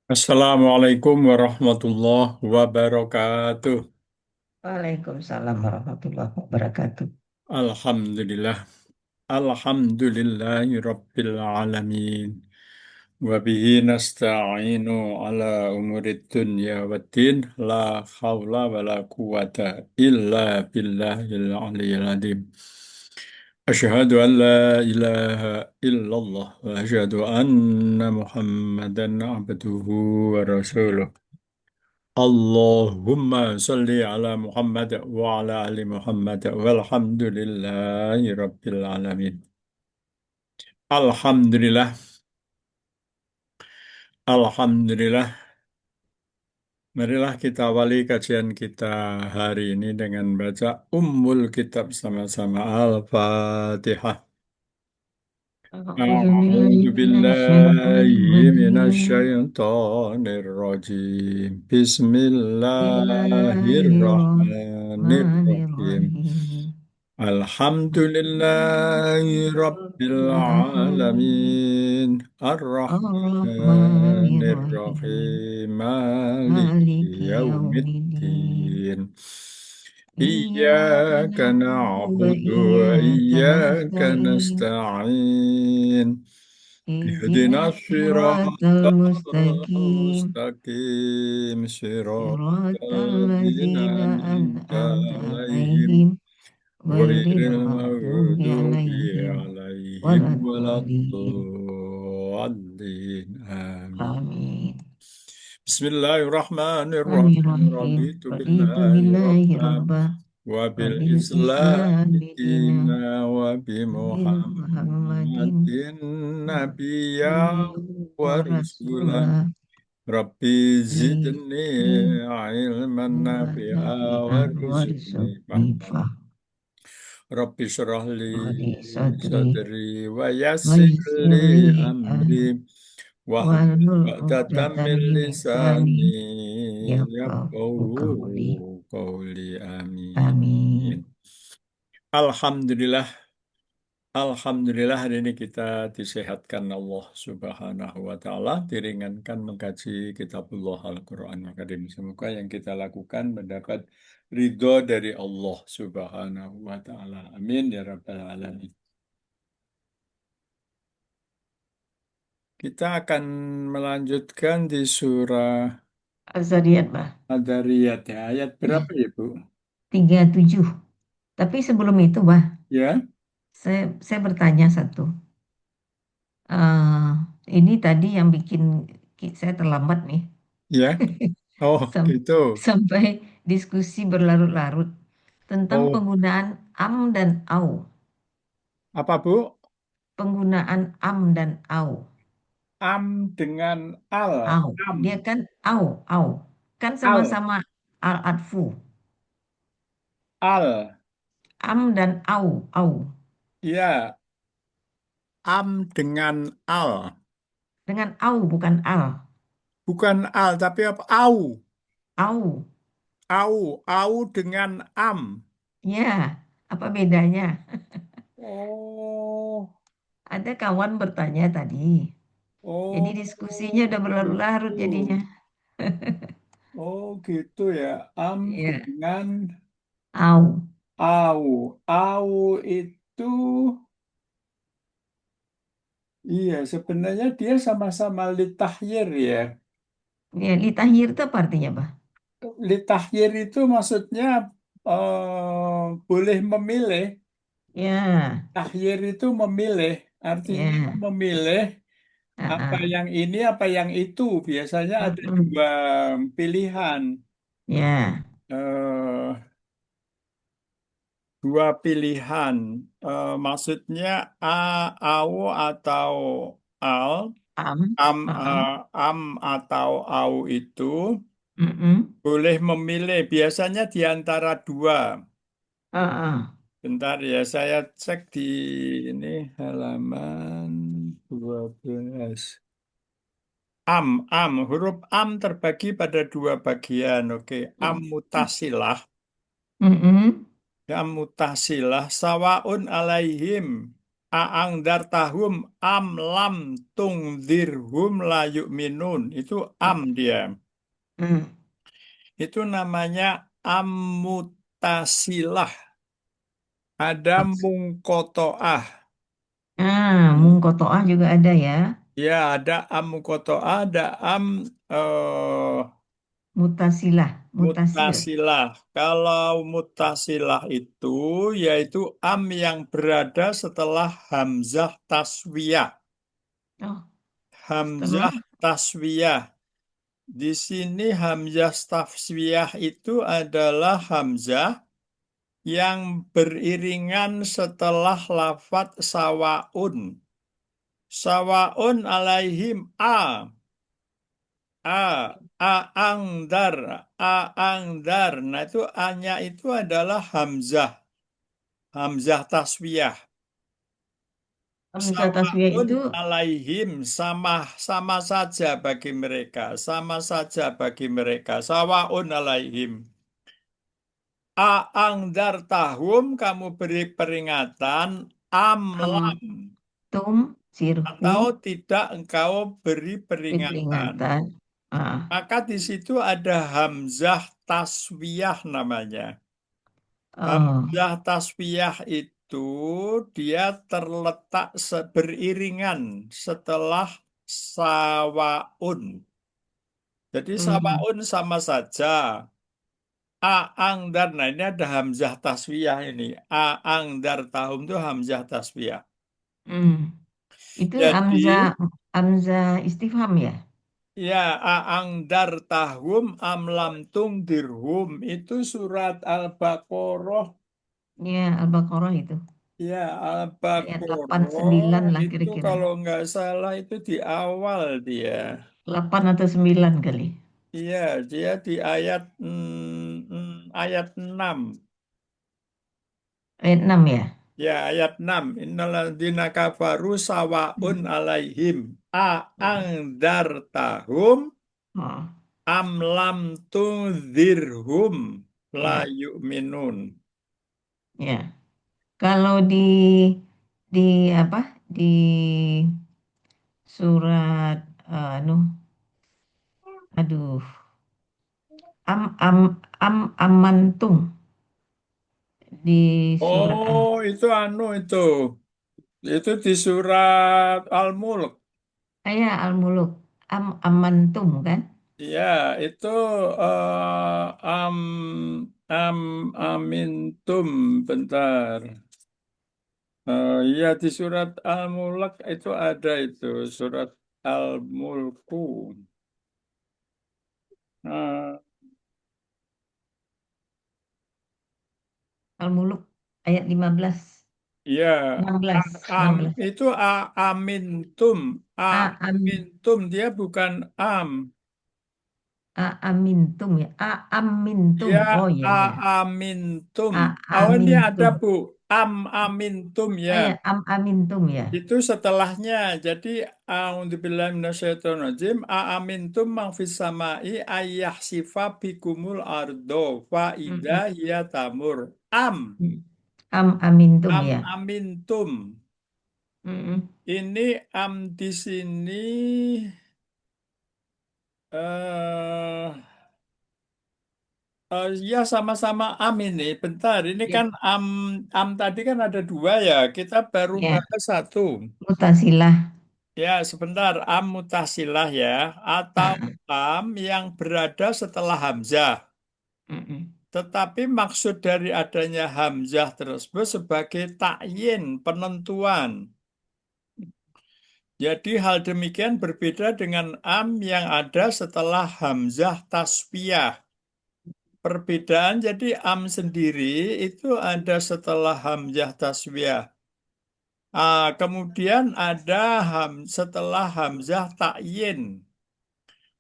Assalamualaikum warahmatullahi wabarakatuh. Waalaikumsalam warahmatullahi wabarakatuh. Alhamdulillah. Alhamdulillahi Rabbil Alamin. Wabihi nasta'inu ala umurid dunya waddin. La khawla wa la quwata illa billahil aliyyil azim. Asyhadu an la ilaha illallah wa asyhadu anna Muhammadan abduhu wa rasuluh. Allahumma salli ala Muhammad wa ala ali Muhammad walhamdulillahi rabbil alamin. Alhamdulillah, Alhamdulillah. Marilah kita awali kajian kita hari ini dengan baca Ummul Kitab sama-sama Al-Fatihah. A'udzu billahi أعوذ بالله minasyaitonir من rajim. الشيطان الرجيم بسم الله الرحمن الرحيم Bismillahirrahmanirrahim. الحمد لله رب Alhamdulillahirabbil alamin. العالمين الرحمن Ar-Rahmanirrahim. الرحيم مالك Maliki يوم yaumiddin. الدين Iyyaka إياك na'budu wa نعبد iyyaka وإياك nasta'in. نستعين اهدنا Ihdinas الصراط siratal mustaqim. المستقيم صراط Siratal الذين ladzina أنعمت an'amta عليهم alaihim غير ghairil maghdubi المغضوب alaihim عليهم ولا waladdallin. الضالين آمين. Amin. بسم الله الرحمن الرحيم Bismillahirrahmanirrahim. رضيت Raditu بالله billahi ربا rabbah wa bil وبالإسلام islam dina دينا wa bil وبمحمد muhammadin نبيا nabiyyan wa ورسولا rasulah. ربي زدني Zidni علما ilman نافعا nafi'an وارزقني warzuqni فهما ربي اشرح لي fahdi sadri صدري wa ويسر yassir لي li أمري واحلل wahlul عقدة uqdatan من min lisani لساني yafqahu qawli. يفقهوا قولي Amin. آمين. Alhamdulillah, Alhamdulillah hari ini kita disehatkan Allah Subhanahu wa Ta'ala, diringankan mengkaji kitabullah Al-Quran Al-Karim. Semoga yang kita lakukan mendapat ridho dari Allah Subhanahu wa Ta'ala. Amin ya Rabbal Alamin. Kita akan melanjutkan di surah Az-Zariyat, Bah. Ad-Dariyat ya. Ayat Ya, berapa ya, Bu? 37. Tapi sebelum itu, Bah, Ya, saya bertanya satu. eh ini tadi yang bikin saya terlambat nih. ya. Oh, Sam- gitu. Sampai diskusi berlarut-larut tentang Oh, penggunaan am dan au. apa, Bu? Penggunaan am dan au. Am dengan al. Au. Am. Dia kan au. Kan Al. sama-sama al-adfu. Al. Am dan au. Ya, am dengan al. Dengan au bukan al. Bukan al, tapi apa? Au. Au. Au dengan am. Ya, apa bedanya? Oh, Ada kawan bertanya tadi. Jadi oh, diskusinya udah berlarut-larut jadinya. gitu. Oh, gitu ya. Am Iya, dengan au. au. Au itu, iya, sebenarnya dia sama-sama litahyir ya. Ya, litahir itu apa artinya, Bah? Litahyir itu maksudnya boleh memilih. Ya, Tahyir itu memilih, artinya ya. memilih apa Ah, yang ini, apa yang itu. Biasanya ada mm-mm. dua pilihan. Ya, Eh, Dua pilihan. Maksudnya a, au atau al. am. Am, Ah, am atau au itu mm-mm. boleh memilih. Biasanya di antara dua. Ah. Bentar ya, saya cek di ini halaman 12. Huruf am terbagi pada dua bagian. Oke, am mutasilah. Mm-mm. Am mutasilah sawaun alaihim. Aang dartahum am lam tungdirhum la yu'minun. Itu am dia. Hmm. Itu namanya am mutasilah. Ada mungkotoah. Mungkotoah juga ada ya. Ya, ada am mungkotoah, ada am eh, Mutasilah, mutasil. mutasilah. Kalau mutasilah itu yaitu am yang berada setelah hamzah taswiyah. Oh, Hamzah setelah taswiyah. Di sini hamzah taswiyah itu adalah hamzah yang beriringan setelah lafat sawaun. Sawaun alaihim angdar, angdar. Nah itu a-nya itu adalah hamzah, hamzah taswiyah. hamzah taswiyah Sawaun itu alaihim sama sama saja bagi mereka, sama saja bagi mereka. Sawaun alaihim. Angdar tahum kamu beri peringatan am amlam tum atau sirhum tidak engkau beri di peringatan. peringatan. Ah, Maka di situ ada hamzah taswiyah namanya. oh, Hamzah taswiyah itu dia terletak beriringan setelah sawaun. Jadi mhm, sawaun sama saja. Aang dar, nah ini ada hamzah taswiyah ini. Aang dar tahum itu hamzah taswiyah. hmm. Itu hamzah Jadi hamzah istifham ya. ya aang dar tahum amlam tung dirhum itu surat Al-Baqarah. Ya, Al-Baqarah itu. Ya, Ayat 8 9 Al-Baqarah lah itu kira-kira. kalau nggak salah itu di awal dia. 8 atau 9 kali. Iya, dia di ayat ayat 6. Ayat 6 ya. Ya, ayat 6. Innalladzina kafaru sawaun Hmm. alaihim Hmm. a'angdartahum Oh, am lam tunzirhum la ya, yu'minun. ya. Kalau di apa? Di surat anu, aduh, amantum di surat Oh, itu anu itu. Itu di surat Al-Mulk. ya Al-Muluk. Amantum kan? Ya, itu am amintum bentar. Ya di surat Al-Mulk itu ada itu surat Al-Mulku. Eh, Al-Muluk ayat 15, ya, 16, 16. itu amintum, Am amintum dia bukan am. Amintum ya. Amintum. Ya, Oh ya ya. amintum. Oh ini ada Amintum. Bu, amintum ya. Ya, amintum ya. Itu setelahnya. Jadi a'udzubillahi minasyaitonirrajim. Aamintum man fis samai ayyahsifa bikumul ardo fa idza Mm-mm. hiya tamur. Mm. Amintum Am ya. amintum. Mm-mm. Ini am di sini eh ya sama-sama am ini. Bentar, ini Ya, kan am tadi kan ada dua ya. Kita baru ya. bahas satu. Mutasilah. Ya, sebentar. Am mutasilah ya. Atau Ah, am yang berada setelah hamzah. mm-mm. Tetapi maksud dari adanya hamzah tersebut sebagai takyin, penentuan. Jadi hal demikian berbeda dengan am yang ada setelah hamzah tasfiyah. Perbedaan jadi am sendiri itu ada setelah hamzah tasfiyah. Kemudian ada setelah hamzah takyin.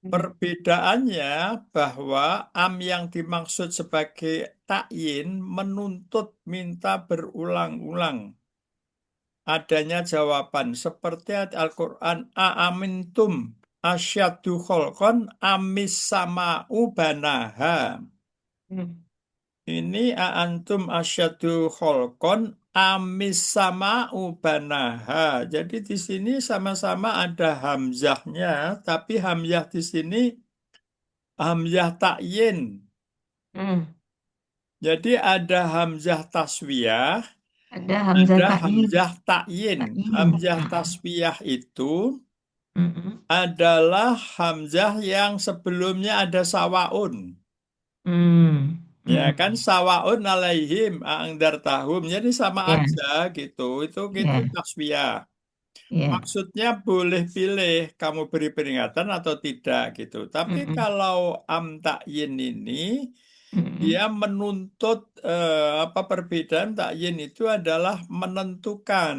Mm. Perbedaannya bahwa am yang dimaksud sebagai takyin menuntut minta berulang-ulang adanya jawaban seperti ayat Al-Qur'an aamintum asyaddu kholqon amis sama'u banaha. Mm. Ini aantum asyaddu kholqon amis sama ubanaha. Jadi di sini sama-sama ada hamzahnya, tapi hamzah di sini hamzah takyin. Hmm. Jadi ada hamzah taswiyah, Ada Hamzah ada Takyin. hamzah takyin. Takyin. Hamzah Mm-mm. taswiyah itu Mm-mm. adalah hamzah yang sebelumnya ada sawaun. Hmm. Ya kan Mm-mm. sawaun alaihim angdar tahum. Jadi sama Ya, aja gitu. Itu ya, taswiyah. ya. Maksudnya boleh pilih kamu beri peringatan atau tidak gitu. Tapi Mm-mm. kalau am takyin ini dia Mm-mm. menuntut apa perbedaan takyin itu adalah menentukan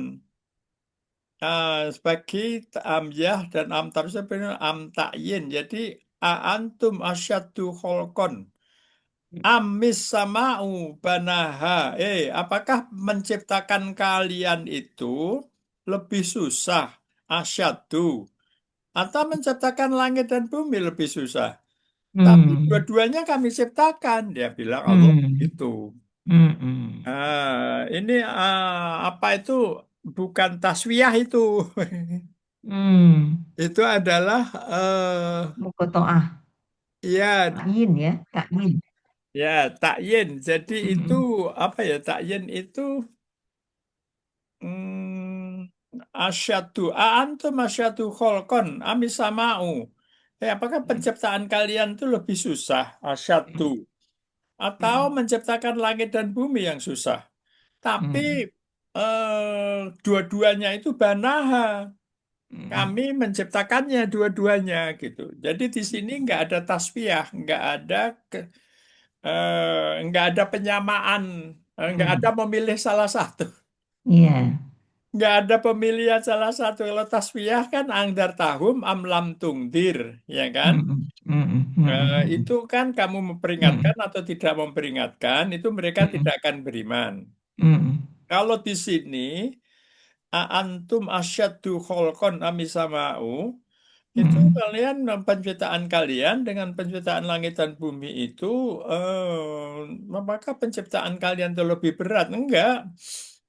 sebagai amyah dan am tarif am takyin. Jadi antum asyaddu kholqon. Amis sama'u banaha. Apakah menciptakan kalian itu lebih susah? Asyaddu. Atau menciptakan langit dan bumi lebih susah. Tapi Hmm. dua-duanya kami ciptakan. Dia bilang Allah Hmm. itu. Mm-mm. Ini apa itu? Bukan taswiyah itu. Hmm. Itu adalah Mukotoah. ya Takyin ya. Takyin. ya takyin. Jadi itu Mm-mm. apa ya? Takyin itu asyadu antum asyadu kholkon amis sama'u. Apakah penciptaan kalian itu lebih susah? Asyadu. Atau Mm-mm. menciptakan langit dan bumi yang susah? Tapi Mm-mm. dua-duanya itu banaha. Mm-mm. Kami menciptakannya dua-duanya gitu. Jadi di sini nggak ada tasfiyah, nggak ada penyamaan, nggak ada Mm-mm. memilih salah satu. Iya. Nggak ada pemilihan salah satu. Kalau tasfiyah kan angdar tahum amlam tungdir, ya kan? Mm-mm. Mm-mm. Mm-mm. Itu kan kamu memperingatkan Mm-mm. atau tidak memperingatkan, itu mereka Mm-mm. tidak akan beriman. Mm-mm. Kalau di sini, antum asyaddu kholqon amisama'u, itu Mm-mm. kalian penciptaan kalian dengan penciptaan langit dan bumi itu, apakah penciptaan kalian itu lebih berat? Enggak.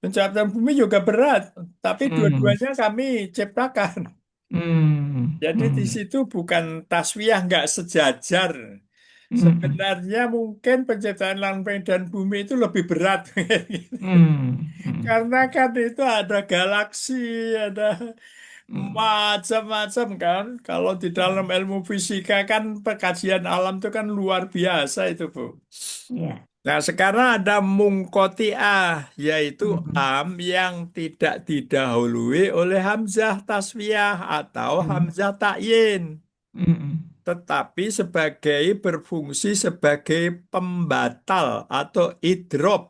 Penciptaan bumi juga berat, tapi Mm-mm. dua-duanya kami ciptakan. Mm-mm. Jadi di Mm-mm. situ bukan taswiyah nggak sejajar. Mm-mm. Sebenarnya mungkin penciptaan langit dan bumi itu lebih berat. Mm-mm. Karena kan itu ada galaksi, ada Mm-mm. macam-macam kan. Kalau di dalam Mm-mm. ilmu fisika kan pekajian alam itu kan luar biasa itu, Bu. Iya. Nah, sekarang ada mungkotiah, yaitu Mm-mm. am yang tidak didahului oleh hamzah taswiyah atau Mm-mm. hamzah takyin, Mm-mm. tetapi sebagai berfungsi sebagai pembatal atau idrop.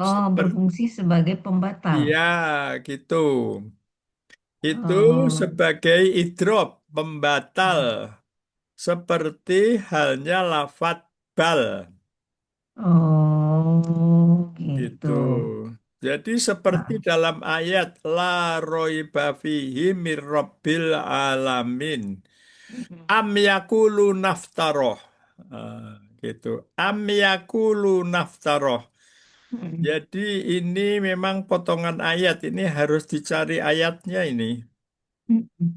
Oh, Seperti berfungsi sebagai pembatal. ya gitu. Itu Oh. sebagai idrop, pembatal, Mm. seperti halnya lafat bal. Oh, gitu. Gitu. Jadi seperti Ah. dalam ayat la roiba fihi mir rabbil alamin. Mm-mm. Am yakulu naftaroh. Ah, gitu. Am yakulu naftaroh. Mm-mm. Jadi ini memang potongan ayat. Ini harus dicari ayatnya ini. Mm-mm.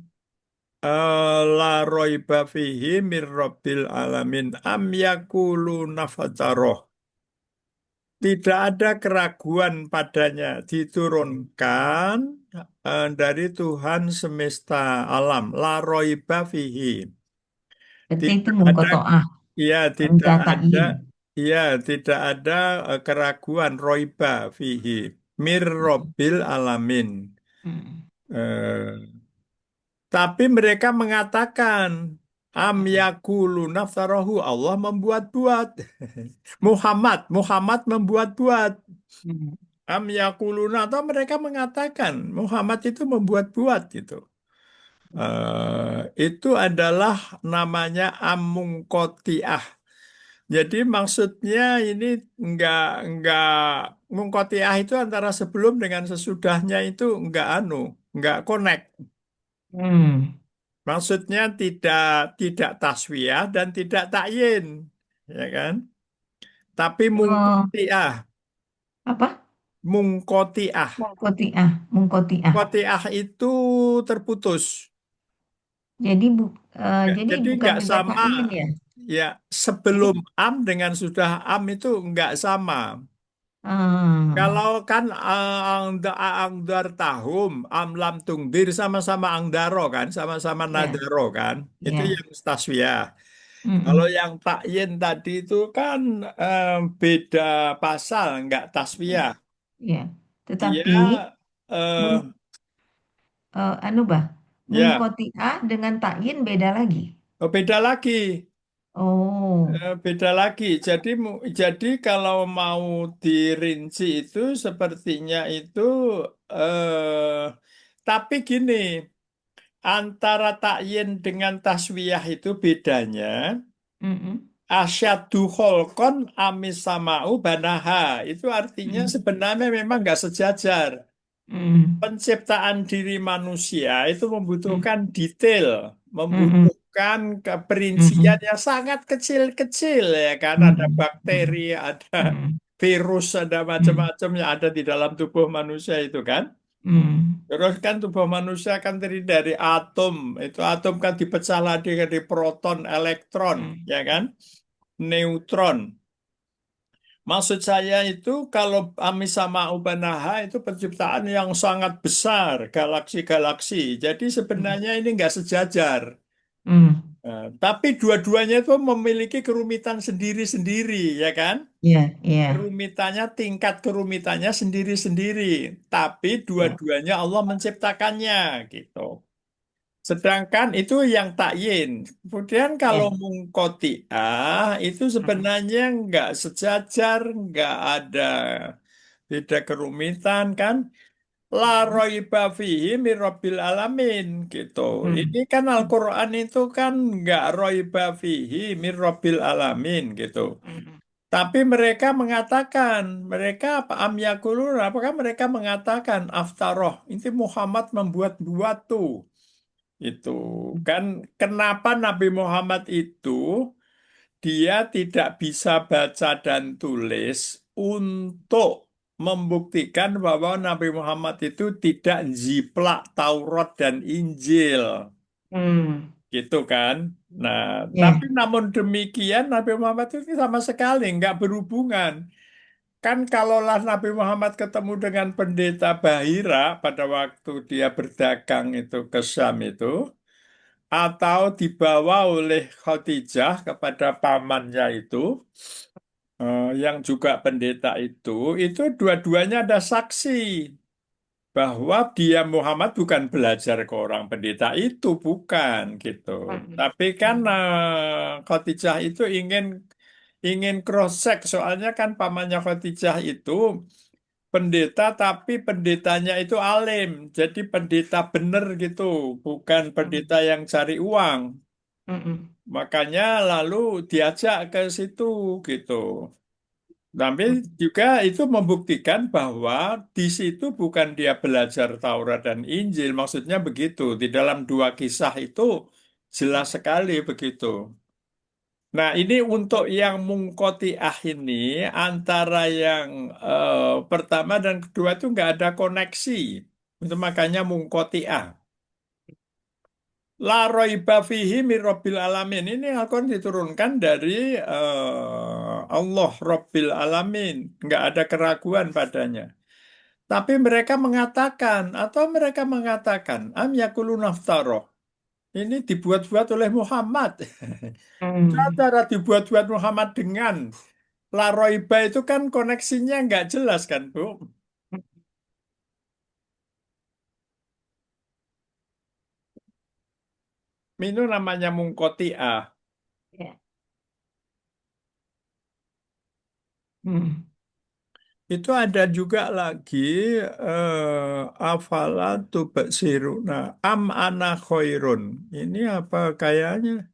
La roiba fihi mir rabbil alamin. Am yakulu naftaroh. Tidak ada keraguan padanya diturunkan dari Tuhan semesta alam. La roiba fihi. Berarti itu Tidak ada, mungkotoah. ya tidak ada, Mencatain. ya tidak ada keraguan roiba fihi. Mir robbil alamin. Mm-mm. Eh, tapi mereka mengatakan am Mm-mm. yakulu naftarohu Allah membuat-buat. Muhammad membuat-buat. Mm-mm. Am yakuluna atau mereka mengatakan Muhammad itu membuat-buat gitu. Itu adalah namanya amungkotiah. Jadi maksudnya ini enggak mungkotiah itu antara sebelum dengan sesudahnya itu enggak connect. Mm. Maksudnya tidak taswiyah dan tidak takyin, ya kan? Tapi Oh, mungkotiah. apa? Mungkotiah. Mungkotiah, mungkotiah. Kotiah itu terputus. Jadi jadi Jadi bukan nggak juga sama. takyin ya. Ya, Jadi sebelum am dengan sudah am itu nggak sama. hmm, Kalau kan angdar tahum, am lam tungdir sama-sama angdaro kan, sama-sama ya, nadaro kan. Itu ya. yang taswiyah. Kalau Mm-mm. yang takyin tadi itu kan beda pasal, nggak taswiyah. Ya. Dia Tetapi eh, mung, anu bah, ya mungkotiah dengan takyin beda lagi. beda lagi. Oh. Beda lagi. Jadi kalau mau dirinci itu sepertinya itu eh tapi gini, antara takyin dengan taswiyah itu bedanya Mm-mm. asyaddu kholqon amis sama'u banaha. Itu artinya Mm-mm. sebenarnya memang nggak sejajar. Mm-mm. Penciptaan diri manusia itu Mm-mm. membutuhkan detail, Mm-mm. membutuhkan keperincian Mm-mm. yang sangat kecil-kecil ya kan. Ada Mm-mm. bakteri, ada Mm-mm. virus, ada Mm-mm. macam-macam yang ada di dalam tubuh manusia itu kan. Mm-mm. Terus kan tubuh manusia kan terdiri dari atom. Itu atom kan dipecah lagi dari proton, elektron, Mm-mm. ya kan? Neutron. Maksud saya itu kalau Amis sama Ubanaha itu penciptaan yang sangat besar, galaksi-galaksi. Jadi sebenarnya ini nggak sejajar. Mm-mm. Tapi dua-duanya itu memiliki kerumitan sendiri-sendiri, ya kan? Iya, iya, Kerumitannya, tingkat kerumitannya sendiri-sendiri. Tapi iya, dua-duanya Allah menciptakannya, gitu. Sedangkan itu yang takyin. Kemudian kalau iya. mungkotiah itu Mm-mm. sebenarnya nggak sejajar, nggak ada beda kerumitan kan. La Mm-mm. roiba fihi min rabbil alamin gitu. Ini Mm-mm. kan Al-Quran itu kan nggak roiba fihi min rabbil alamin gitu. Mm-mm. Tapi mereka mengatakan, mereka apa am yakulun, apakah mereka mengatakan aftaroh, ini Muhammad membuat-buat tuh. Itu kan kenapa Nabi Muhammad itu dia tidak bisa baca dan tulis untuk membuktikan bahwa Nabi Muhammad itu tidak jiplak Taurat dan Injil, Mm. gitu kan? Nah, tapi Iya. namun demikian Nabi Muhammad itu sama sekali nggak berhubungan. Kan kalaulah Nabi Muhammad ketemu dengan pendeta Bahira pada waktu dia berdagang itu ke Syam itu, atau dibawa oleh Khadijah kepada pamannya itu, yang juga pendeta itu dua-duanya ada saksi bahwa dia Muhammad bukan belajar ke orang pendeta itu, bukan gitu. Mm-mm. Tapi kan Mm. Khadijah itu ingin ingin cross check, soalnya kan pamannya Khadijah itu pendeta tapi pendetanya itu alim, jadi pendeta bener gitu, bukan pendeta Mm. yang cari uang. Mm-mm. Makanya lalu diajak ke situ gitu. Tapi Mm. juga itu membuktikan bahwa di situ bukan dia belajar Taurat dan Injil. Maksudnya begitu. Di dalam dua kisah itu jelas sekali begitu. Nah, ini untuk yang mungkotiah ini antara yang pertama dan kedua itu nggak ada koneksi. Itu makanya mungkotiah. La roiba fihi min Rabbil alamin. Ini akan diturunkan dari Allah Rabbil alamin. Nggak ada keraguan padanya. Tapi mereka mengatakan am yakulun naftaroh. Ini dibuat-buat oleh Muhammad. Mm. Cara dibuat-buat Muhammad dengan La roiba itu kan koneksinya nggak jelas kan, Bu? Itu namanya mungkotiah. Iya. Mm. Itu ada juga lagi afala tubsiruna am ana khairun. Ini apa kayaknya?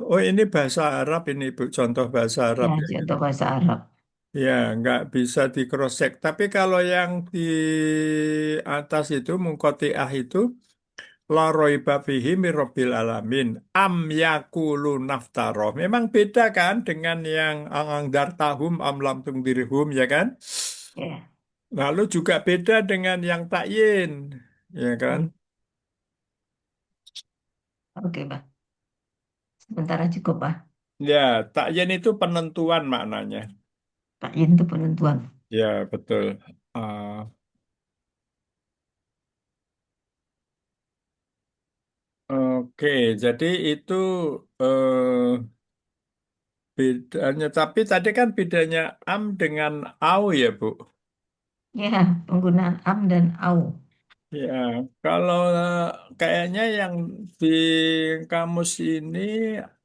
Oh ini bahasa Arab ini Bu, contoh bahasa Arab Ya, ya. contoh bahasa Arab. Ya, nggak bisa di cross check. Tapi kalau yang di atas itu mungkotiah itu la roiba fihi min rabbil alamin am yakulu naftaro. Memang beda kan dengan yang ang dartahum am lam tungdirhum ya kan? Ya, Lalu juga beda dengan yang takyin, ya kan? hmm. Oke, Bah. Sementara cukup, Bah. Ya, takyin itu penentuan maknanya. Takyin itu penentuan. Ya, betul. Ah, oke, jadi itu eh, bedanya. Tapi tadi kan bedanya am dengan au ya, Bu. Ya, penggunaan am dan au. Ya, kalau kayaknya yang di kamus ini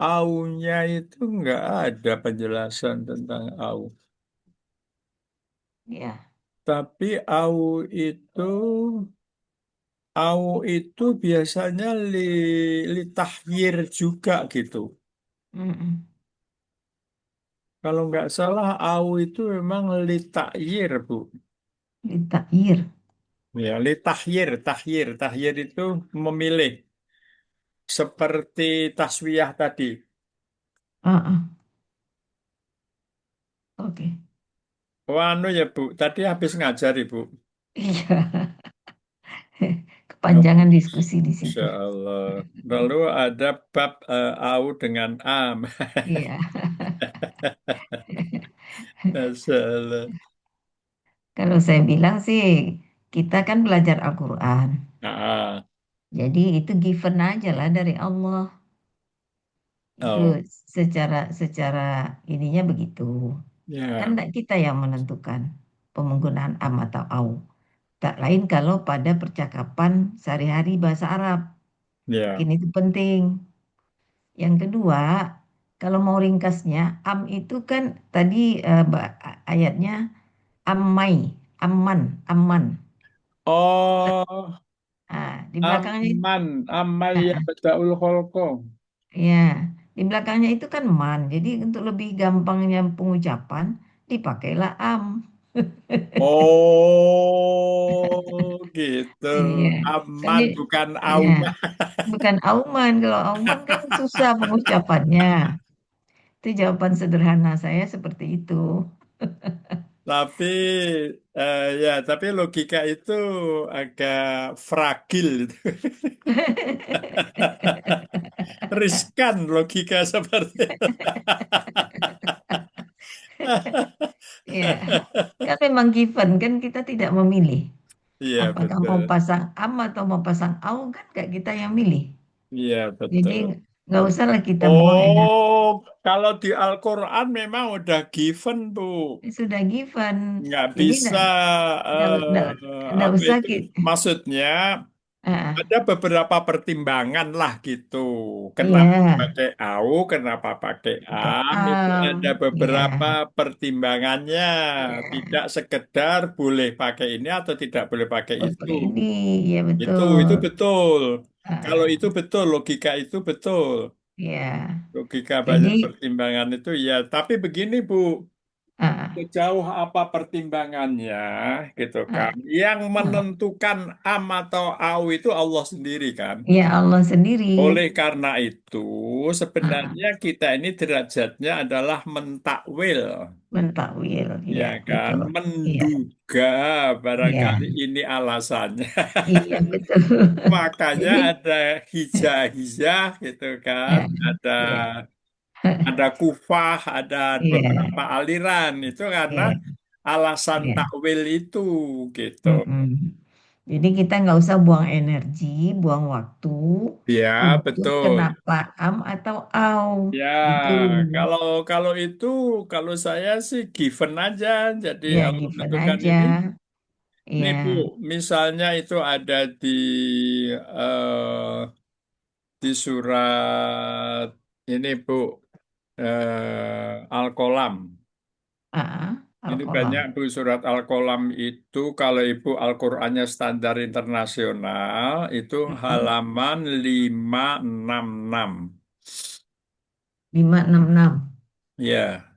aunya itu nggak ada penjelasan tentang au. Ya, Tapi au itu biasanya li tahyir juga gitu. mm-mm. Kalau nggak salah au itu memang li tahyir, Bu. Ditakhir. Ya, li tahyir, tahyir itu memilih seperti taswiyah tadi. Ah, ah. Oke. Oh, anu ya, Bu. Tadi habis ngajar, Ibu. Iya. Oh, Kepanjangan diskusi di situ. Masya Allah. Lalu ada bab au dengan am. Iya. Masya Allah. Kalau saya bilang sih, kita kan belajar Al-Quran. Ah, Jadi itu given aja lah dari Allah. Itu oh, secara secara ininya begitu. Kan ya, tidak kita yang menentukan penggunaan am atau au. Tak lain kalau pada percakapan sehari-hari bahasa Arab. ya. Mungkin itu penting. Yang kedua, kalau mau ringkasnya, am itu kan tadi ayatnya amai, aman, aman. Oh, Nah, di belakangnya itu, aman, amal ya nah, bedaul kholqo. ya, di belakangnya itu kan man. Jadi untuk lebih gampangnya pengucapan, dipakailah am. Oh, gitu. Iya, kan Aman bukan ya, aman. bukan auman. Kalau auman kan susah pengucapannya. Itu jawaban sederhana saya seperti itu. Tapi tapi logika itu agak fragil. Riskan logika seperti itu. Ya, kan memang given kan kita tidak memilih. Iya, Apakah mau betul. pasang am atau mau pasang au kan gak kita yang milih. Iya, Jadi betul. nggak usah lah kita buang energi. Oh, kalau di Al-Quran memang udah given, Bu. Sudah given. Nggak Jadi bisa, nggak apa usah itu, kita. maksudnya ada beberapa pertimbangan lah gitu. Kenapa Iya, pakai au, kenapa pakai pakai am, itu am. ada Iya, beberapa pertimbangannya. iya. Tidak sekedar boleh pakai ini atau tidak boleh pakai itu. Pakai ini, iya Itu betul. betul. Kalau itu Ah, betul, logika itu betul. iya. Logika banyak Jadi, pertimbangan itu ya. Tapi begini, Bu. ah, Sejauh apa pertimbangannya, gitu kan? ah, Yang ah. menentukan am atau au itu Allah sendiri kan. Ya Allah sendiri. Oleh karena itu, Ah, sebenarnya kita ini derajatnya adalah mentakwil, mentakwil, ya iya kan? betul. Iya, Menduga barangkali iya, ini alasannya. iya betul. Makanya Jadi, ada hijah-hijah gitu kan, ya, ada iya, kufah, ada iya, beberapa aliran itu karena iya, alasan iya. takwil itu gitu. Mm-mm. Jadi kita nggak usah buang energi, buang waktu Ya, untuk betul. kenapa am atau au. Ya, Itu kalau kalau itu kalau saya sih given aja. Jadi ya Allah given menentukan aja. ini. Nih Bu, Iya, misalnya itu ada eh, di surat ini Bu, Al-Qalam. Ini banyak Al-Qalam. Bu surat Al-Qalam itu kalau Ibu Al-Qur'annya standar internasional itu Mm-mm. halaman 566. 566. Ya,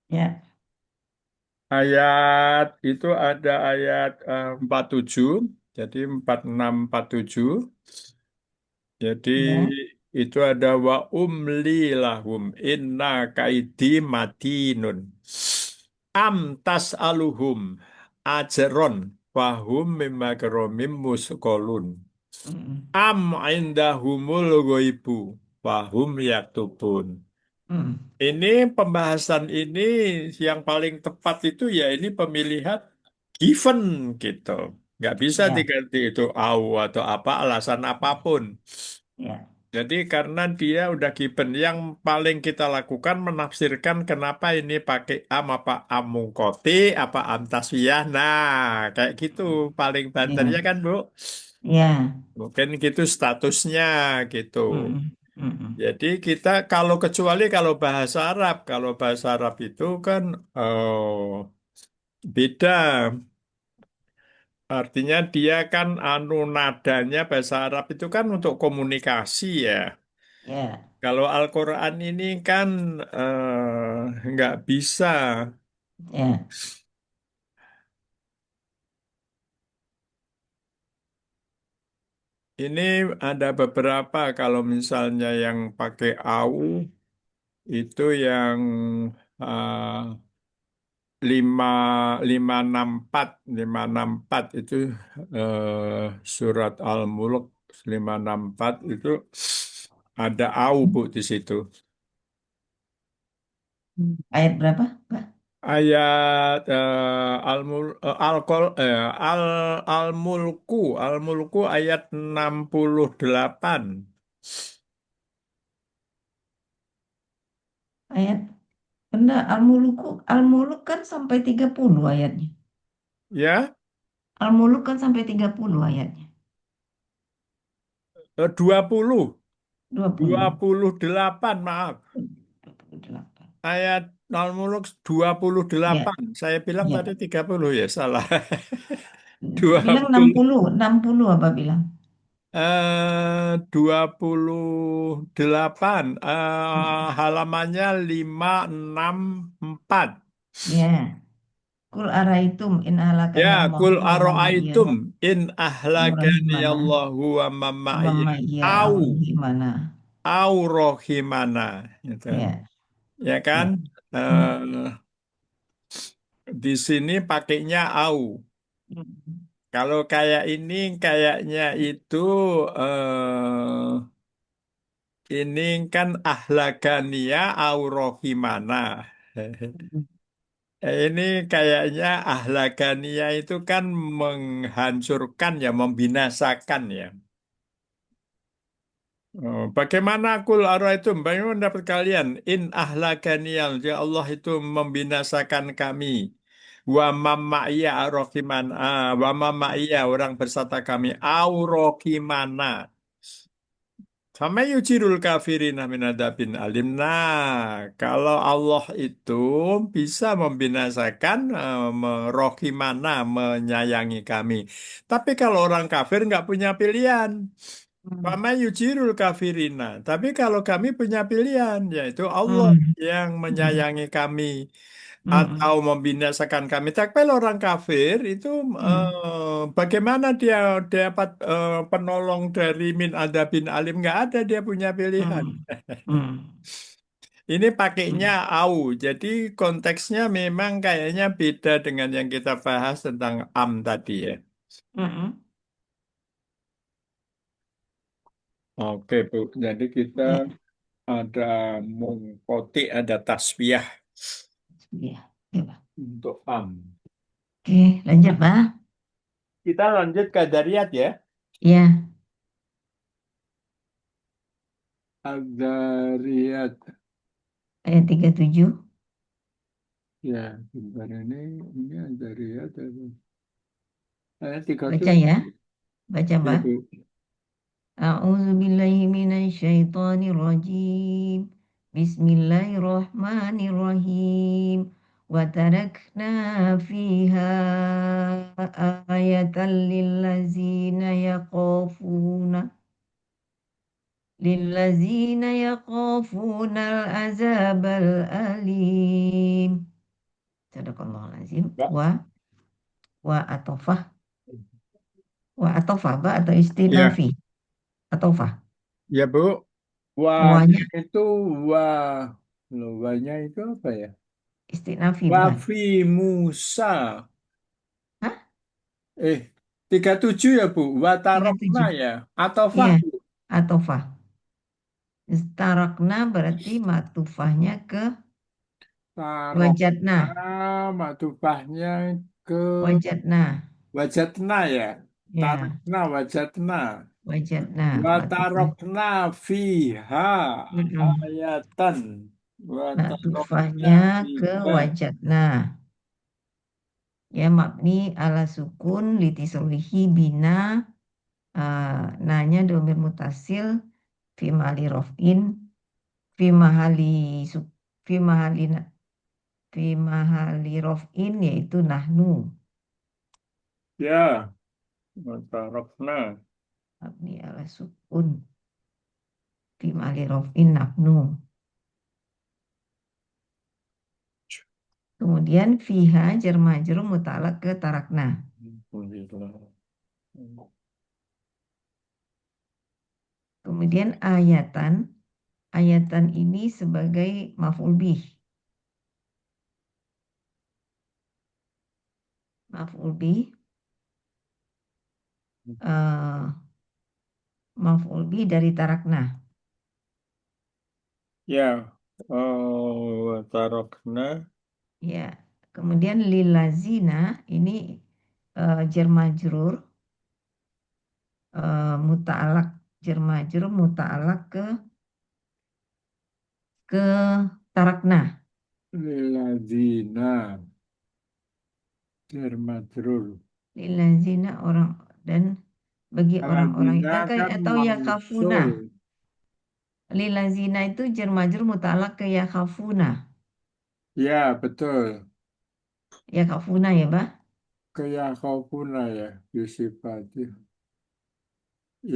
Ya, Ayat itu ada ayat 47, jadi 46 47. Jadi Ya. itu ada wa umli lahum inna kaidi matinun. Am tas aluhum ajeron fahum mimma keromim muskolun. Mm, Am indahumul goibu fahum yaktubun. mm. Ini pembahasan ini yang paling tepat itu ya ini pemilihan given gitu. Nggak bisa Ya, diganti itu au atau apa alasan apapun. ya, Jadi karena dia udah given, yang paling kita lakukan menafsirkan kenapa ini pakai am apa amungkoti apa am taswiyah. Nah, kayak gitu paling banternya ya, kan Bu. ya. Mungkin gitu statusnya gitu. Mm, mm, Jadi kita kalau bahasa Arab, kalau bahasa Arab itu kan beda. Artinya dia kan anu nadanya bahasa Arab itu kan untuk komunikasi ya. ya, Kalau Al-Quran ini kan nggak bisa. ya, Ini ada beberapa kalau misalnya yang pakai au itu yang eh, lima lima enam empat itu surat Al-Mulk 564 itu ada au Bu di situ. Ayat berapa, Pak? Ayat Al-Mulku ayat 68. Ayat, benar, Al-Muluk kan sampai 30 ayatnya. Ya, Al-Muluk kan sampai 30 ayatnya. 20 Dua dua puluh puluh delapan maaf. 28. Ayat Al-Mulk Ya, 28. Saya bilang tadi ya. 30 ya, salah. Dua Bilang enam puluh puluh, 60 apa bilang? 28. Mm. Halamannya 564. Ya. Kul araitum in Ya, ahlakani kul Allahu wa man aro'aitum ma'iyyah in wa ahlakani rahimana Allahu wa mamma ma'iyyah au au rahimana. au rohimana gitu. Ya, Ya kan? ya. Mm. Eh, di sini pakainya au. Mm. Kalau kayak ini kayaknya itu ini kan ahlakania au rohimana. Ini kayaknya ahlakania itu kan menghancurkan ya, membinasakan ya. Oh, bagaimana kul itu? Bagaimana mendapat kalian? In ahlakaniyal, ya Allah itu membinasakan kami. Wa mamma iya rohiman, wa mamma iya orang bersama kami. Au rohimana. Sama yujirul kafirina min adabin alim. Nah, kalau Allah itu bisa membinasakan, merohimana, menyayangi kami. Tapi kalau orang kafir nggak punya pilihan. Mm. Wama yujirul kafirina. Tapi kalau kami punya pilihan, yaitu Allah Mm. yang Mm. menyayangi kami atau Mm. membinasakan kami. Tapi kalau orang kafir itu Mm. bagaimana dia dapat penolong dari min adabin alim? Nggak ada dia punya pilihan. Mm. Mm. Ini pakainya Mm. au. Jadi konteksnya memang kayaknya beda dengan yang kita bahas tentang am tadi ya. Mm. Oke, Bu. Jadi kita Ya, ada mungkoti, ada tasbih ya. Ya, Pak. untuk am. Oke, lanjut, Pak. Kita lanjut ke Dariyat ya. Ya, Dariyat. ayat 37. Ya, sebentar ini Dariyat. Ayat tiga Baca tujuh. ya, baca, Ya, Pak. Bu. أعوذ بالله من الشيطان الرجيم بسم الله الرحمن الرحيم وتركنا فيها آية للذين يخافون العذاب الأليم Sadaqallahulazim. Mbak. Wa atofah. Wa atofah, ba atau Iya, istinafi. Atofah. ya Bu. Wanya Wanya itu wah, loh, wanya itu apa ya? istinafi bukan? Wafi Musa. Hah? Eh, 37 ya Bu. Watarokna 37. ya. Atau Iya, Fahbu. atofah. Istarakna berarti matufahnya ke Tarokna, wajadna. matufahnya ke Wajadna. wajatna ya. Ya, Tarokna, wajatna. wajadna. Matufah. Watarokna fiha Mm-mm. ayatan. Watarokna Matufahnya ke fiha. wajadna. Ya, mabni ala sukun litisolihi bina nanya domir mutasil fi mahali rofin fi mahali fi mahali fi mahali rofin yaitu nahnu Ya, watarokna. mabni ala sukun fi mahali rofin nahnu. Kemudian fiha jar majrur mutalak ke tarakna. Kemudian ayatan ini sebagai maf'ul bih. Maf'ul bih eh, maf'ul bih dari tarakna. Ya, oh, watarokna. Ya. Kemudian lilazina ini jar majrur muta'alak jar majrur muta'alak ke tarakna. Liladzina jar majrur. Lilazina orang dan bagi orang-orang Ladzina kan atau yakafuna. mausul. Lilazina itu jar majrur muta'alak ke yakafuna. Ya, betul. Yakafuna ya, Bah? Keyakhafuna ya, disifati.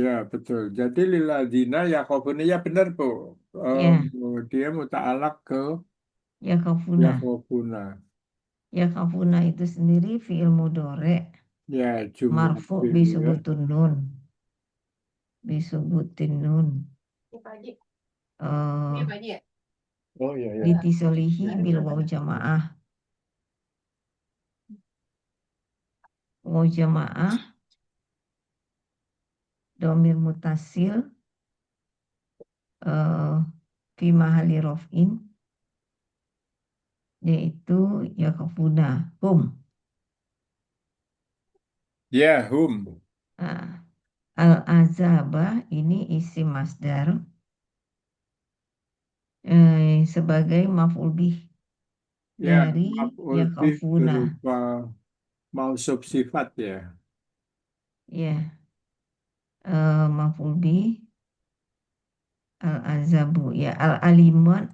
Ya, betul. Jadi liladzina yakhafuna, ya benar, Bu. Ya, Dia muta'alak ke yakafuna. yakhafuna. Yakafuna itu sendiri fi'il mudhari Ya, jumlah marfu fi'il ya. bisubutun nun. Bisubutin nun. Eh Oh iya, ya. litisolihi bil waw jamaah. Waw jamaah domir mutasil eh fi mahali rofin yaitu yakafuna hum. Ya, hum. Nah, al azabah ini isim masdar sebagai maf'ul bih Ya, dari maf'ul bih yakafuna. berupa mausuf sifat ya. Ya, maf'ul bih al azabu ya al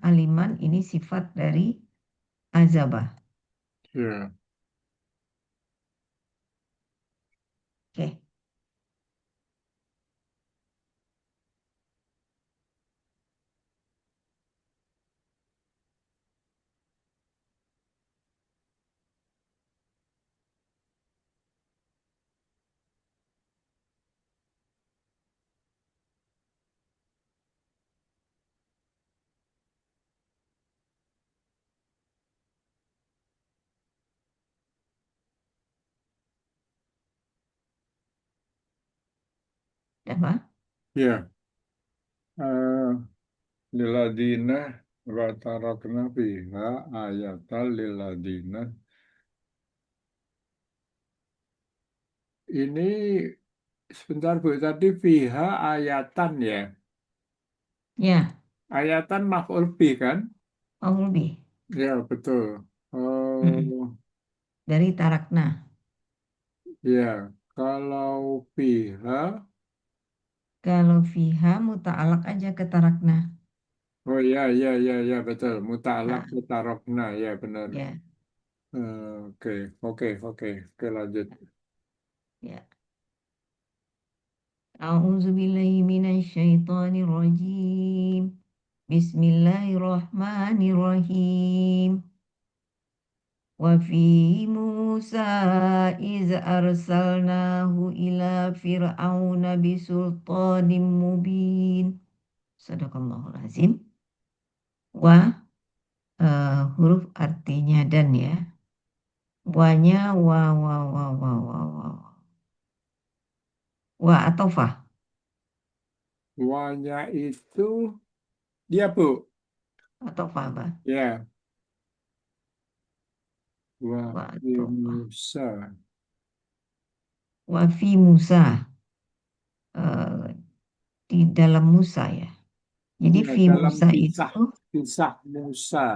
aliman ini sifat dari azabah. Ya, Oke, apa? ya. Liladina wa tarakna fiha ayatan liladina. Ini sebentar Bu, tadi fiha ayatan ya. Ya, Ayatan maf'ul bih kan? maf'ul bih. Ya, betul. Mm-mm. Oh, Dari tarakna. ya. Kalau fiha, Kalau fiha muta'alak aja ke tarakna. oh ya, ya, ya, ya, betul. Muta'alaq Nah, tarokna, ya benar. ya, Oke, oke, oke, oke, lanjut. ya. A'udzu billahi minasy syaithanir rajim. Bismillahirrahmanirrahim. wa fi Musa iz arsalnahu ila fir'auna bisultanim mubin. Sadaqallahul azim. Wa huruf artinya dan ya. Wanya wa. Wa atau fa Wanya itu dia Bu. atau fa ba. Ya, Wa Wahyu atau fa. Musa. Wa fi Musa eh, di dalam Musa ya. Jadi Ya, fi dalam Musa kisah itu kisah Musa.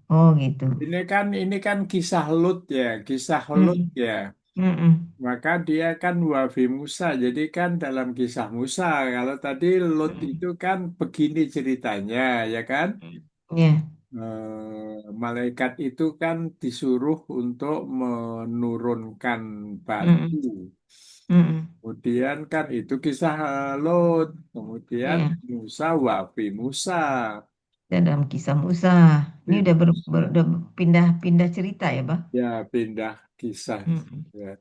oh gitu. Ini kan kisah Lut ya, kisah Lut Mm, ya. mm, mm, Maka dia kan wafi Musa. Jadi kan dalam kisah Musa. Kalau tadi Lut itu mm, kan begini ceritanya, ya kan? mm. Ya, Malaikat itu kan disuruh untuk menurunkan mm, batu. mm, mm. Kemudian kan itu kisah Lot. Kemudian Iya. Musa wafi Musa. Dan dalam kisah Musa ini Wafi udah Musa. pindah-pindah cerita ya, Bang? Ya pindah kisah. Mm. Ya,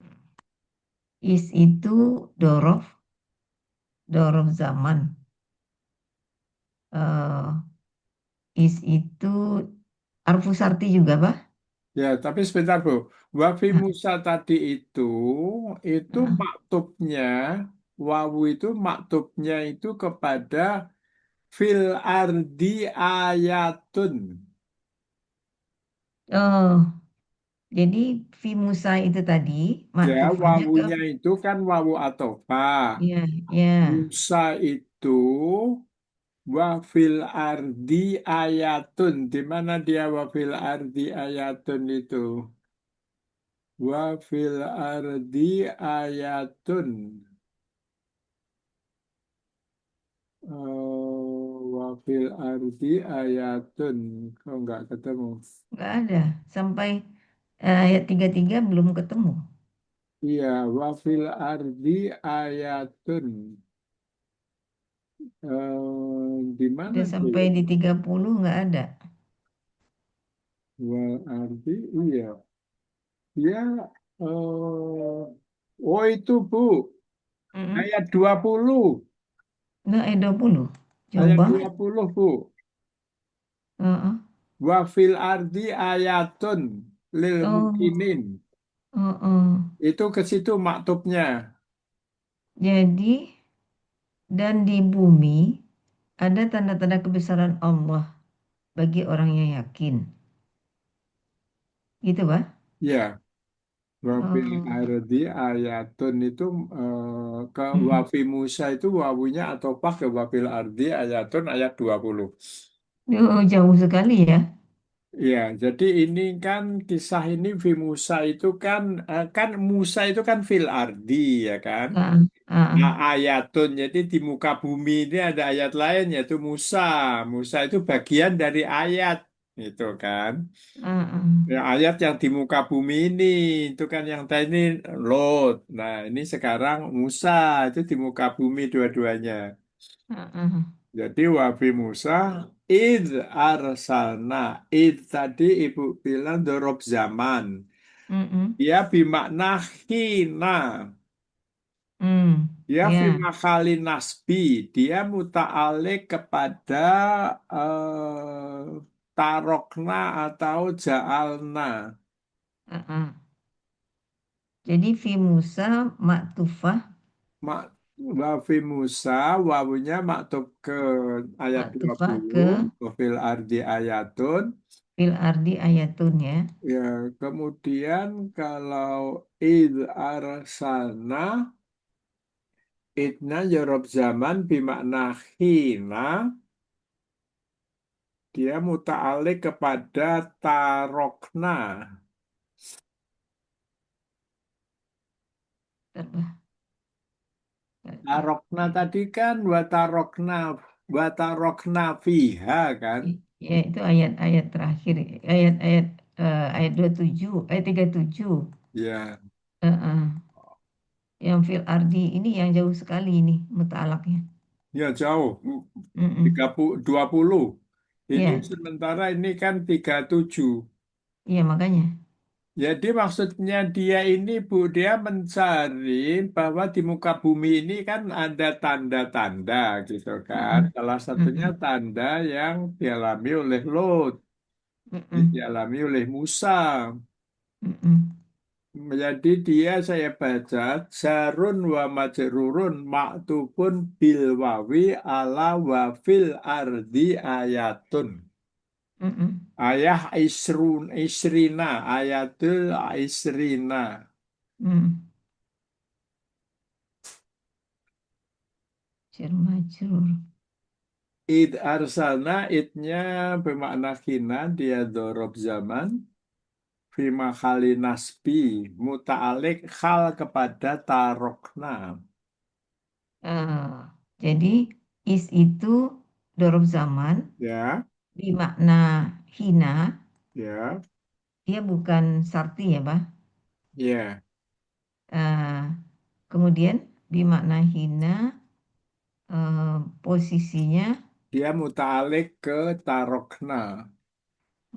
Is itu dorof, dorof zaman. eh is itu arfusarti juga, Bah? ya tapi sebentar Bu. Wafi Musa tadi itu Heeh. maktubnya, wawu itu maktubnya itu kepada fil ardi ayatun. Oh, jadi fi Musa itu tadi Ya, maktufahnya ke wawunya itu kan wawu atofah. ya, ya. Musa itu wafil ardi ayatun. Di mana dia wafil ardi ayatun itu? Wafil ardi ayatun. Wafil ardi ayatun. Kok nggak ketemu? Nggak ada. Sampai ayat 33 belum ketemu. Iya, wafil ardi ayatun. Di mana Udah dia? sampai di 30 nggak ada. Wal ardi, iya. Dia, oh itu Bu, Mm-mm. ayat 20. Nggak, ayat 20. Jauh Ayat banget. 20 Bu. Heeh. Wafil ardi ayatun lil Oh, mukminin. heeh. Itu ke situ maktubnya. Jadi, dan di bumi ada tanda-tanda kebesaran Allah bagi orang yang yakin. Gitu, Pak? Ya, wafil Oh, ardi ayatun itu ke mm. wafi Musa itu wawunya atau pak ke wafil ardi ayatun ayat 20. Oh, jauh sekali ya. Iya, jadi ini kan kisah ini Fi Musa itu kan Musa itu kan fil ardi ya kan. Ah, Nah, ah, ayatun jadi di muka bumi ini ada ayat lain yaitu Musa. Musa itu bagian dari ayat itu kan. ah, ah, Ya, ayat yang di muka bumi ini itu kan yang tadi ini Lot. Nah, ini sekarang Musa itu di muka bumi dua-duanya. ah, ah. Jadi wafi Musa id arsalna id tadi ibu bilang dorob zaman. Mm-mm. Dia bimakna hina. Mm. Dia fi Ya, makali nasbi. Dia muta'alik kepada tarokna atau ja'alna. ah, ah. Jadi fi Musa maktufah, Mak, wafi Musa wawunya maktub ke ayat maktufah 20. ke Wafil ardi ayatun. fil ardi ayatun ya. Ya, kemudian kalau id arsalna, idna jorob zaman bimakna hina, dia muta'alik kepada tarokna. Terbah. Tarokna tadi kan watarokna fiha kan. Ya, itu ayat-ayat terakhir, ayat-ayat ayat 27, ayat 37. Ya, Heeh. Yang fil ardi ini yang jauh sekali ini muta'alaknya. ya jauh. Mm-mm. 20. Ini Iya, sementara ini kan 37. iya makanya. Jadi maksudnya dia ini Bu, dia mencari bahwa di muka bumi ini kan ada tanda-tanda gitu kan. Mm-mm. Salah satunya Mm-mm. tanda yang dialami oleh Lot, Mm-mm. dialami oleh Musa. Mm-mm. Jadi dia saya baca jarun wa majrurun maktubun bil wawi ala wafil ardi ayatun. Mm-mm. Ayah isrun isrina ayatul isrina. Mm. Jar majrur. Id arsalna idnya bermakna kina dia dorob zaman fima kali nasbi muta'alik hal kepada tarokna Eh, jadi is itu dorob zaman ya bermakna hina, ya dia bukan sarti ya, Pak. ya Eh, kemudian bermakna hina, posisinya dia muta'alik ke tarokna.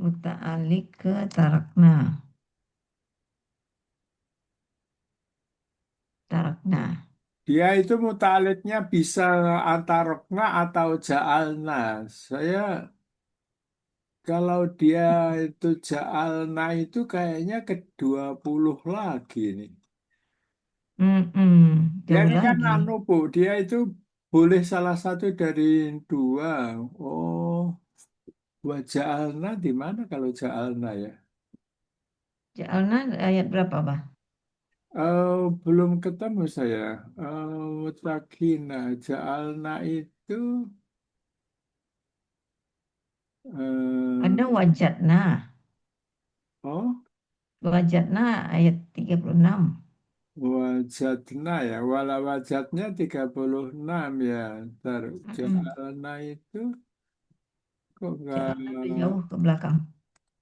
muta'alik ke tarakna. Tarakna. Dia itu muta'aliknya bisa antarokna atau ja'alna. Saya kalau dia itu ja'alna itu kayaknya ke-20 lagi nih. Mm-mm. Dia Jauh ini kan lagi. anu Bu, dia itu boleh salah satu dari dua. Oh, wa ja'alna di mana kalau ja'alna ya? Ja'alna ayat berapa, Pak? Belum ketemu saya. Mutakina ja'alna itu Ada eh, wajatna. oh Wajatna ayat 36. wajatna ya. Wala wajatnya 36 ya. Ntar Mm-mm. ja'alna itu kok Ja'alna itu jauh ke belakang.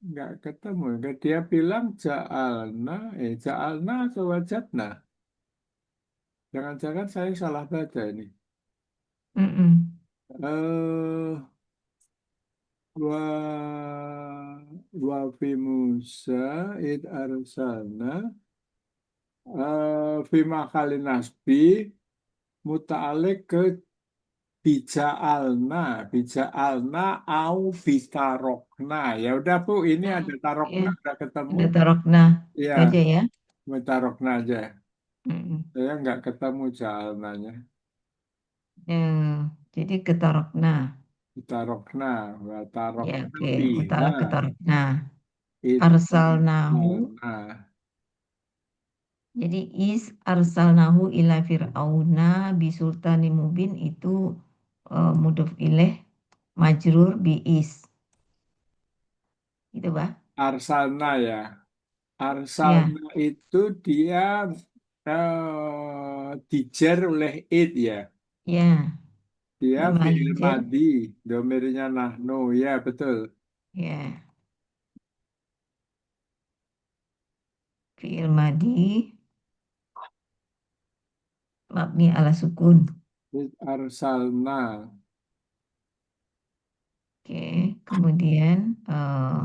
nggak ketemu. Nggak, dia bilang ja'alna, ja'alna atau wajatna. Jangan-jangan saya salah baca ini. Mm-mm. Eh, wa wa fi Musa id arsalna fi makalin nasbi muta'alik ke bija'alna bija'alna au bitarokna ya udah Bu ini Nah, ada ya, tarokna udah ketemu ada tarokna. ya Itu aja ya. tarokna aja Mm-mm. saya nggak ketemu ja'alnanya Eh, jadi ke tarokna. bitarokna wa Ya, tarokna oke. fiha Mutala ke tarokna. id Arsalnahu. arsalna Jadi is arsalnahu ila fir'auna bisultanin mubin itu mudhof ilaih majrur bi is. Gitu, Pak. arsalna ya Ya, arsalna itu dia dijer oleh id ya. ya. Dia fi'il Bimalijer. madi, domirnya nahnu. Ya, betul. Ya, fi'il madi mabni ala sukun. Id arsalna. Oke, kemudian eh,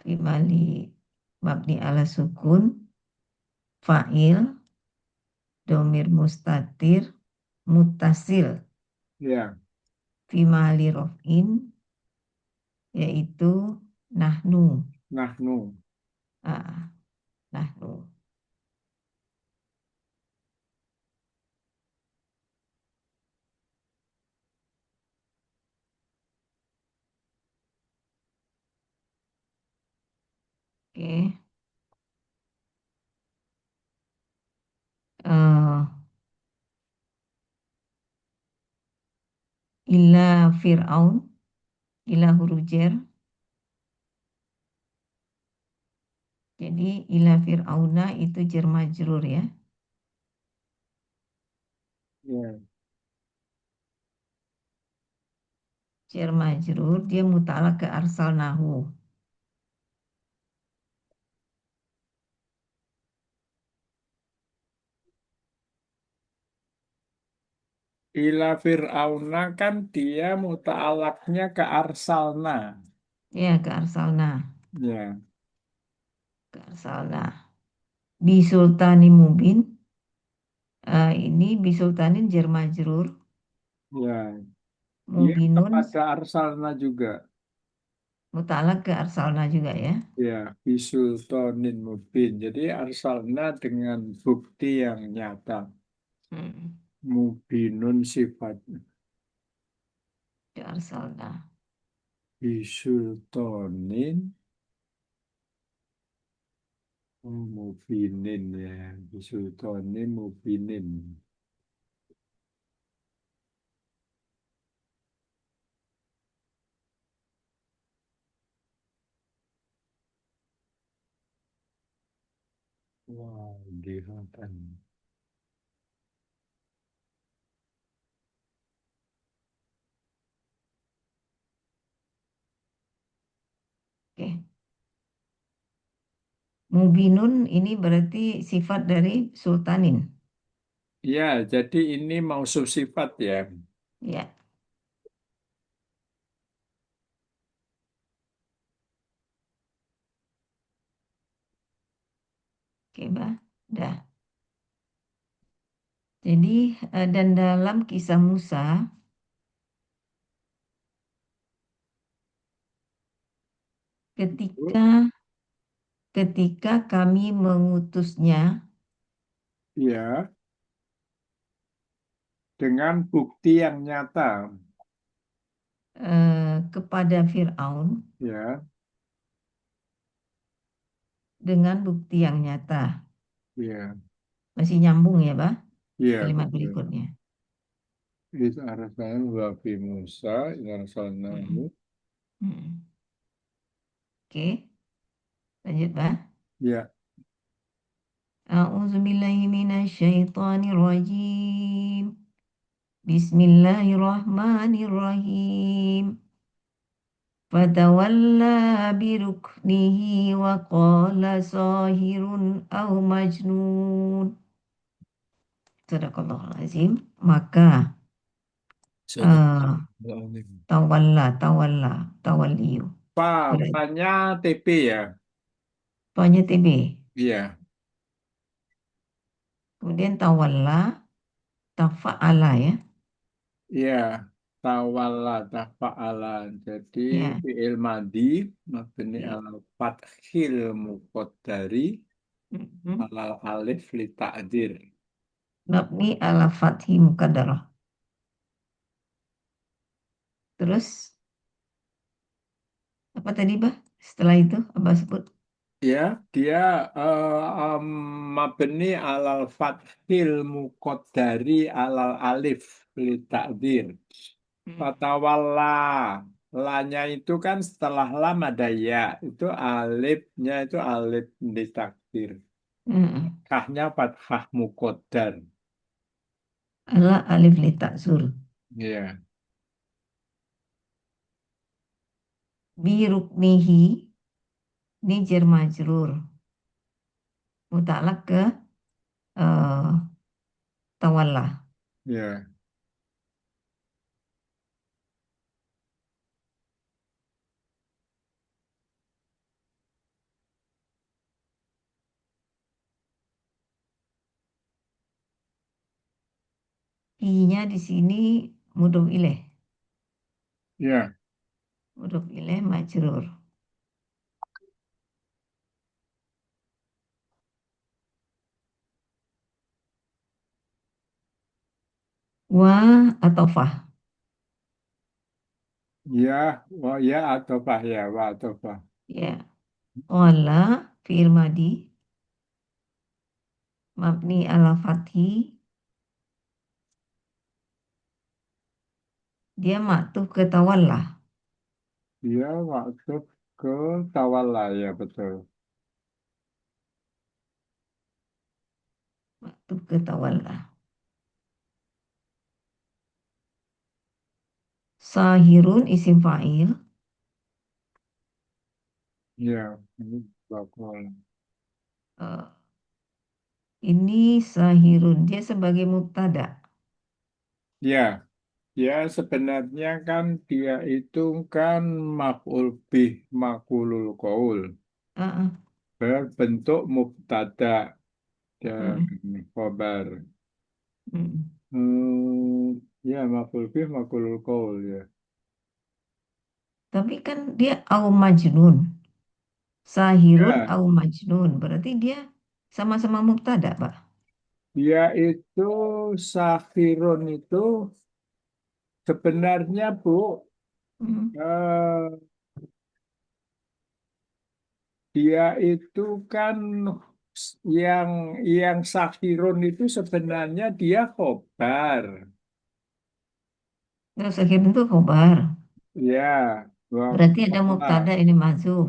fi'mali mabni ala sukun, fa'il, domir mustatir, mutasil, Ya, fi'mali rof'in, yaitu nahnu. nahnu. Ah, nahnu. Oke. eh ila Fir'aun, ila hurujer. Jadi ila Fir'auna itu jar majrur ya. Ya. Jar majrur dia mutalak ke arsalnahu. Ila Fir'auna kan dia muta'alaknya ke arsalna. Ya, ke arsalna. Ya, Ke arsalna. Bisultanin mubin. Ini bisultanin jar majrur. ya. Dia Mubinun kepada Arsalna juga. mutalak ke arsalna juga ya. Ya, bisultonin mubin. Jadi Arsalna dengan bukti yang nyata. Hmm. Mubinun sifatnya. Ke arsalna. Bisultonin mubinin ya. Bisultonin mubinin. Wah, kelihatan. Oke. Mubinun ini berarti sifat dari sultanin. Ya, jadi ini mausuf sifat ya. Ya, oke, Bah. Dah. Jadi, dan dalam kisah Musa, ketika ketika kami mengutusnya Ya, dengan bukti yang nyata. kepada Firaun Ya, dengan bukti yang nyata. ya, Masih nyambung ya, Bah? ya Kalimat betul. berikutnya. Itu arsalna wa fi Musa, itu arsalnahu. Mm-mm. Mm-mm. Oke, lanjut, Bah. Ya, A'udzu billahi minasyaitonir rajim. Bismillahirrahmanirrahim. Fatawalla biruknihi wa qala sahirun aw majnun. Sadaqallahul azim. Maka sudah. eh, tawalliyu. Berarti Papanya TP ya. pokoknya TB. Iya, Kemudian tawalla, tafa'ala ya. iya. Tawalla tafa'ala. Jadi Ya. fi'il madi mabni Di- al fathil muqaddari Mhm. alal alif li ta'dir. Mabni ala fathi muqaddarah. Terus apa tadi, Bah? Setelah itu apa sebut? Ya, dia em, mabni alal fathil muqaddari alal alif li ta'dir. Hmm. Fatawalla. Lanya itu kan setelah lam ada ya. Itu alifnya itu alif ditakdir. Hmm. Kahnya fathah muqaddar. Ala alif li ta'zur. Iya, Bi ruknihi ini jar majrur. Mutalak ke eh, tawalla. iya, I-nya di sini mudhof ilaih. iya, Mudhof ilaih majrur. Wa atau fah. iya, oh ya atau bah ya, wa atau bah. Ya. Wala fi'il madi mabni ala fathi. Dia maktuf ke tawalla. Iya, waktu ke tawalla ya betul. Maktuf ke tawalla. Sahirun isim fa'il. Iya, ini bakal. Eh, ini sahirun. Dia sebagai mubtada. Ya, Ya, sebenarnya kan dia itu kan maf'ul bih makulul qaul Heeh, berbentuk mubtada dan heeh, khobar. heeh. Ya, maf'ul bih makulul qaul ya. Tapi kan dia au majnun, sahirun Ya, au majnun. Berarti dia sama-sama mubtada, Pak. dia itu safirun itu sebenarnya Bu, Hmm. eh, dia itu kan yang safirun itu sebenarnya dia khobar. Terus sahirun itu khobar. Ya, Berarti ada wakola. mubtada ini mahdzuf.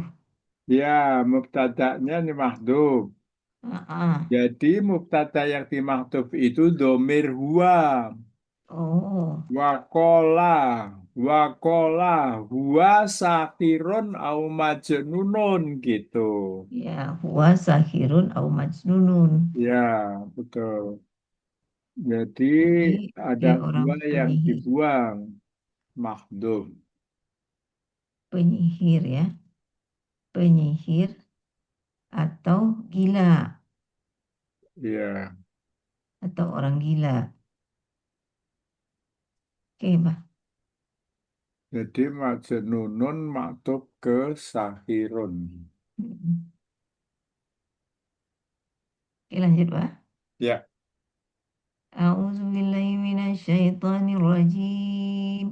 Ya, mubtada'nya ini mahdhuf. Heeh. Jadi mubtada yang dimahdhuf itu domir huwa. Oh, Wakola. Wakola. Huwa sakirun au majnunun gitu. ya, huwa sahirun au majnunun. Ya, betul. Jadi Jadi ada dia orang dua yang penyihir, dibuang. Mahdhuf. penyihir ya, penyihir atau gila Ya. atau orang gila. Oke, Pak. Jadi majnunun maktub ke sahirun. Mm-mm. Oke, lanjut, Pak. Ya. A'udzubillahi minasyaitonirrajim.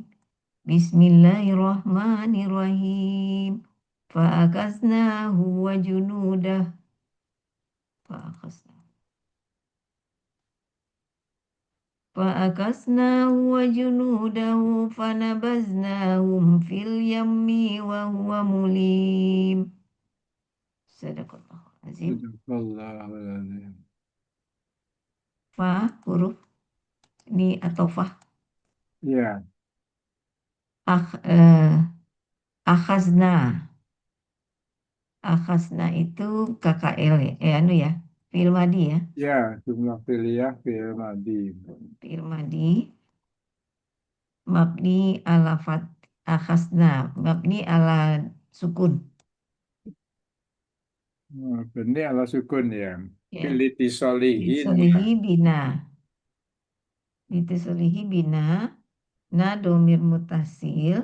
Bismillahirrahmanirrahim. Fa'akaznahu wa junudah. Fa'akasna. Fa'akasnahu wa junudahu fanabaznahum fil yammi wa huwa mulim. Sadaqallahu azim. Sadaqallahul Fa huruf ini atau fa. Ya, Ah, eh, akhazna. Akhazna itu KKL ya. Anu ya. Fi'il madi ya. ya, jumlah pilihan fi'il madi. Fi'il madi. Mabni ala fat. Akhazna. Mabni ala sukun. Nah, ini ala sukun ya. Ya. Pilih disolihin ya. Disolihi bina. Disolihi bina. Na domir mutasil.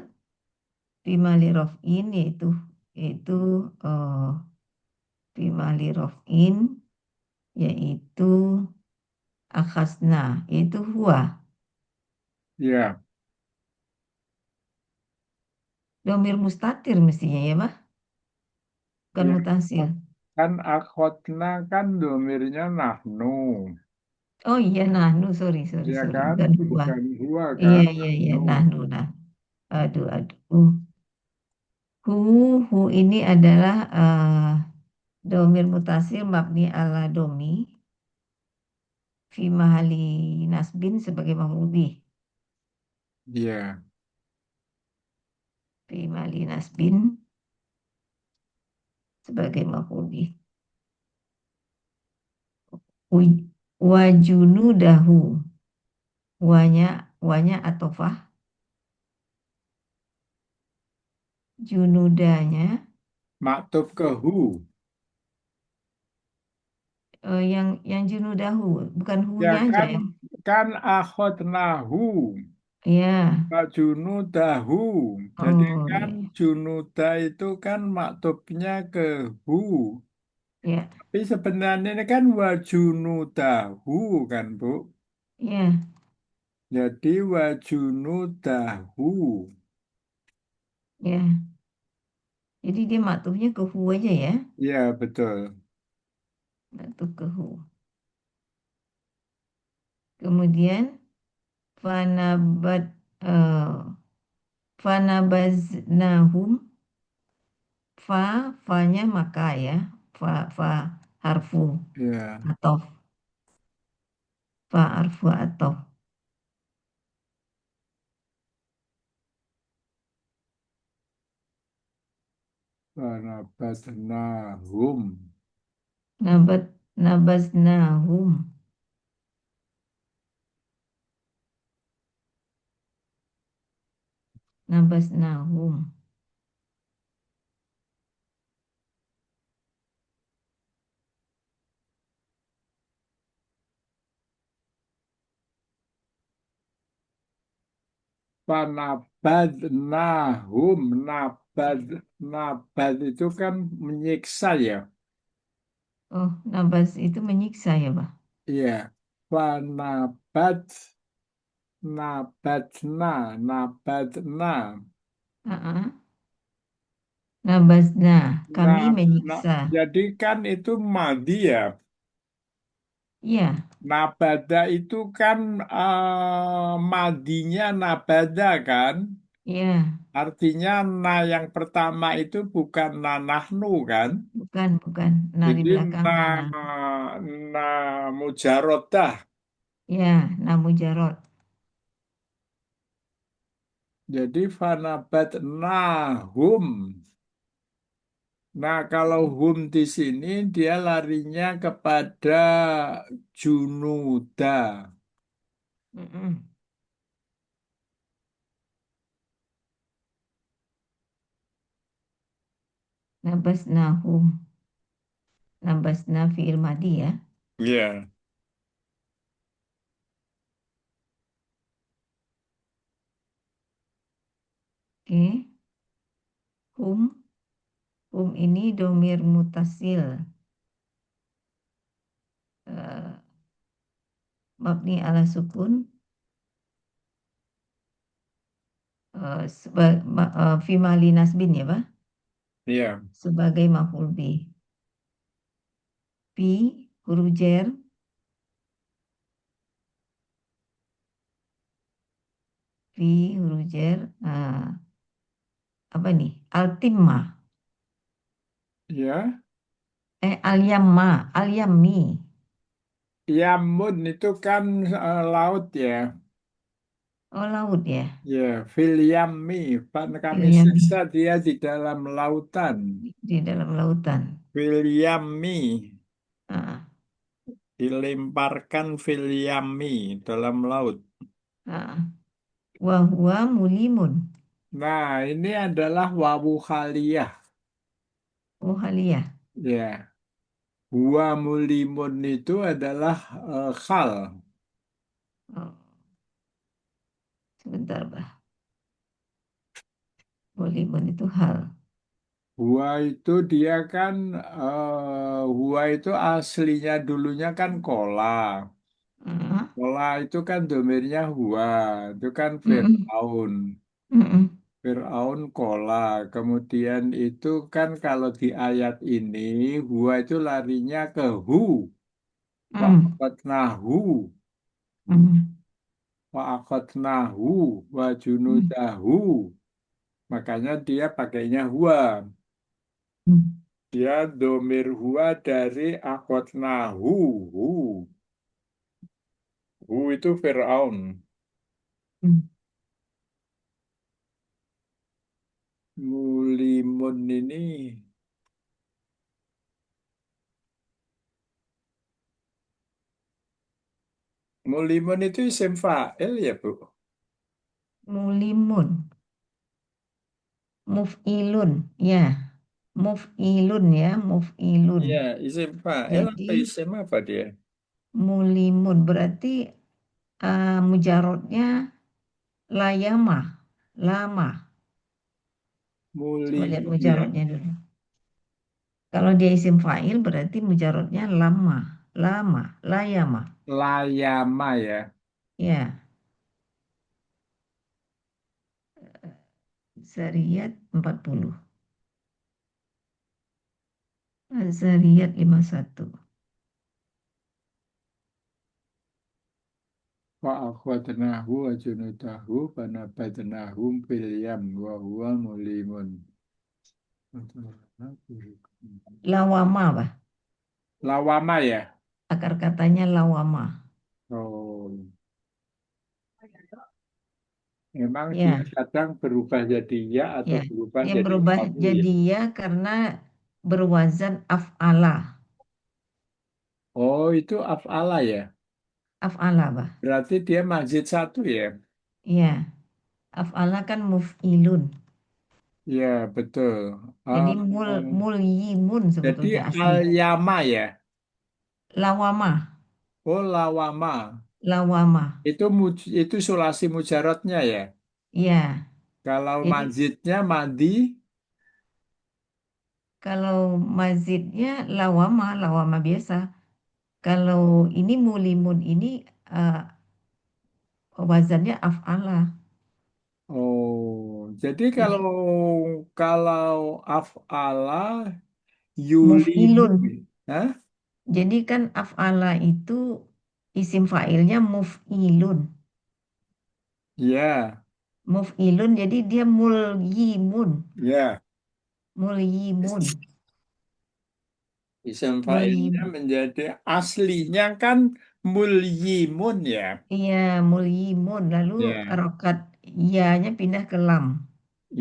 Bimali rof'in yaitu eh, bimali rof'in yaitu akhasna yaitu huwa Ya, domir mustatir mestinya ya Pak bukan ya. mutasil. Kan akhotna kan domirnya nahnu. Oh iya nahnu, sorry sorry Ya sorry, kan? bukan huwa. Bukan huwa Iya kan? iya iya Nahnu. nahnu nah. Aduh aduh. Hu hu ini adalah domir mutasil mabni ala domi fi mahali nasbin sebagai maf'ul bih. Ya, Fi mahali nasbin sebagai maf'ul bih. Wajunudahu. Wanya atofah. Junudanya. maktub ke hu. Yang junudahu. Bukan Ya hunya aja kan? ya. Kan akhotnahu. Ya. Pak Junudahu. Jadi Oh kan iya. Junuda itu kan maktubnya ke hu. Ya. Tapi sebenarnya ini kan wajunudahu kan Bu. Ya. Jadi wajunudahu. Ya. Jadi dia maktubnya ke hu aja ya. Ya betul. Maktub ke hu. Kemudian fanabat eh, fanabaznahum. Fanya maka ya. Fa harfu Ya. atau fa harfu atau Wanabatnahum. nabat nabaznahum Nabasnahum. Fanabadnahum, nabad, nabad itu kan menyiksa ya. Oh, nabas itu menyiksa ya, Pak? Iya. Fanabad, nabadna, nabadna. Ah, ah. Nabasna, kami Nah, nah, menyiksa. jadi kan itu madi ya. Iya, Nabada itu kan madinya nabada kan. iya, Artinya na yang pertama itu bukan nanahnu kan. bukan. Nah, di Jadi na, belakangnya, nah. na mujarodah. Iya, namujarot. Jadi fanabat nahum. Nah, kalau hum di sini dia larinya kepada junuda. Mm-mm. Nabasnahum. Nabasna fi'il madi ya. Iya. Oke. Hum. Hum ini domir mutasil. Eh, mabni ala sukun. Fi mali nasbin ya, Pak? Iya. Sebagai maf'ul bih. Fi huruf jer. Fi huruf jer. Apa nih? Altimma. Ya. Alyamma. Alyammi. Yamun itu kan laut ya. Oh, laut ya. Ya, Filyami. Pak kami Filyammi. siksa dia di dalam lautan. Di dalam lautan. Filyami. Ah, Dilemparkan Filyami dalam laut. ah. Wahwa mulimun. Nah, ini adalah wawu khaliyah. Oh, haliyah. Ya, huwa mulimun itu adalah khal. Oh, sebentar, Pak. Mulimun itu hal. Huwa itu dia kan, huwa itu aslinya dulunya kan kola. Ah, Kola itu kan domirnya huwa, itu kan mm-mm, Fir'aun. mm-mm, Fir'aun kola. Kemudian itu kan kalau di ayat ini, huwa itu larinya ke hu. mm, Wa'akotnahu. mm, Wa'akotnahu. Wa mm, junudahu. Makanya dia pakainya huwa. mm, Dia domir huwa dari akotnahu. Hu. Hu itu Fir'aun. mm. Mulimun ini. Mulimun itu isim fa'il ya, Bu? Mulimun. Muf'ilun. Ya. Muf'ilun ya. Muf'ilun. Iya, isim fa'il apa Jadi isim apa dia? mulimun berarti mujarotnya layama. Lama. Coba lihat Mulimun ya. mujarotnya dulu. Kalau dia isim fa'il berarti mujarotnya lama. Lama. Layama. Layama ya. Ya. Zariyat 40. Zariyat 51. Wa akhwadnahu wa junudahu fanabadnahum fil yam wa huwa mulimun. Lawama, Bah. Lawama ya. Akar katanya lawama. Oh, memang dia Ya, kadang berubah jadi ya atau ya. berubah Dia jadi berubah wawu ya. jadi ya karena berwazan af'ala. Oh, itu af'ala ya. Af'ala, Bah. Berarti dia mazid satu ya. Ya. Af'ala kan muf'ilun. Ya, betul. Jadi Ah, mulyimun jadi sebetulnya aslinya. al-yama ya. Lawama, Oh, lawama. lawama. Itu sulasi mujarotnya ya. Ya, Kalau jadi mazidnya madi, kalau mazidnya lawama, lawama biasa. Kalau ini mulimun ini eh, wazannya af'ala, oh, jadi kalau jadi kalau af'ala yulimu, muf'ilun. Hah? Jadi kan af'ala itu isim fa'ilnya muf'ilun. Ya, Muf'ilun jadi dia mulyimun, ya. mulyimun, Isim fa'ilnya mulyim. menjadi aslinya kan mulyimun ya. Iya, mulyimun. Lalu Ya, rokat iyanya pindah ke lam.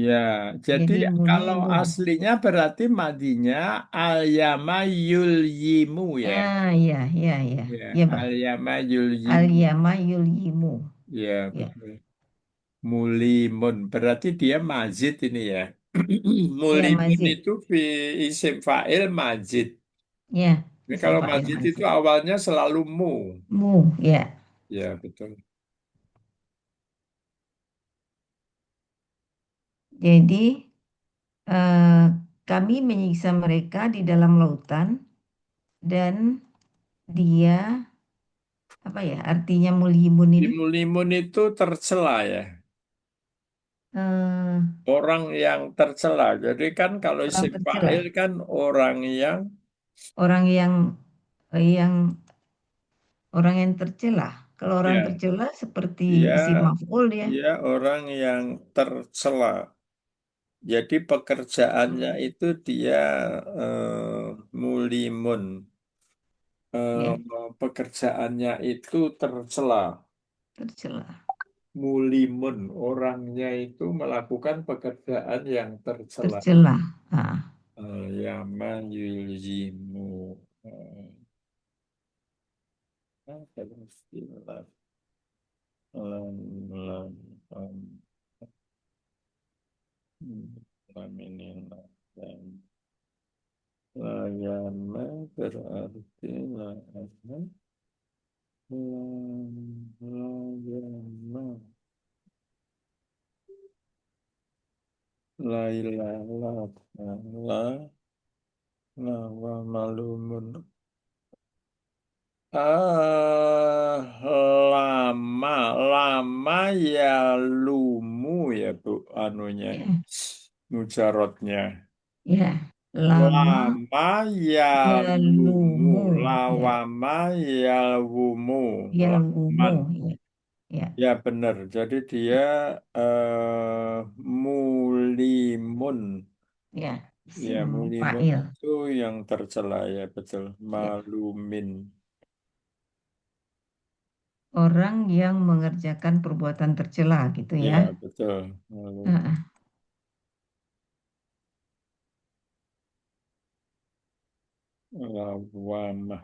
ya. Jadi Jadi kalau mulyimun. aslinya berarti madinya al-yama yulyimu ya. Ah, iya, iya, iya. Ya, Iya, Bah. al-yama yulyimu. Al-yama yulyimu. Ya, Ya, betul. Mulimun. Berarti dia mazid ini ya. ya Mulimun mazid. itu isim fa'il mazid. Ya, Ini isim kalau fa'il mazid itu mazid. awalnya selalu mu. Mu, ya. Ya, betul. Jadi eh, kami menyiksa mereka di dalam lautan dan dia apa ya artinya mulhimun ini Mulimun itu tercela ya. eh, Orang yang tercela. Jadi kan kalau orang isim tercela, fa'il kan orang yang orang yang tercela. Kalau orang ya, tercela seperti dia isim maf'ul ya. dia orang yang tercela. Jadi pekerjaannya Hmm, itu dia mulimun. ya, Pekerjaannya itu tercela. tercela, Mulimun, orangnya itu melakukan pekerjaan yang tercela. tercela. Ah, Yaman yulzimu. Apa istilah? Lam, lam, lam, lam ini lam. Layama berarti layama. Layama. Laila, la, la, la, wa malumun. Lama, lama ya lumu ya Bu anunya, ya, mujarotnya. ya. Lama Lama ya ya lumu, lumu, ya, lawama ya wumu, ya laman. lumu, ya, ya, Ya benar, jadi dia mulimun. ya. Ya Isim mulimun fa'il, itu yang tercela ya betul, ya. malumin. Orang yang mengerjakan perbuatan tercela gitu Ya ya. betul, malumin. Ah, Lawamah.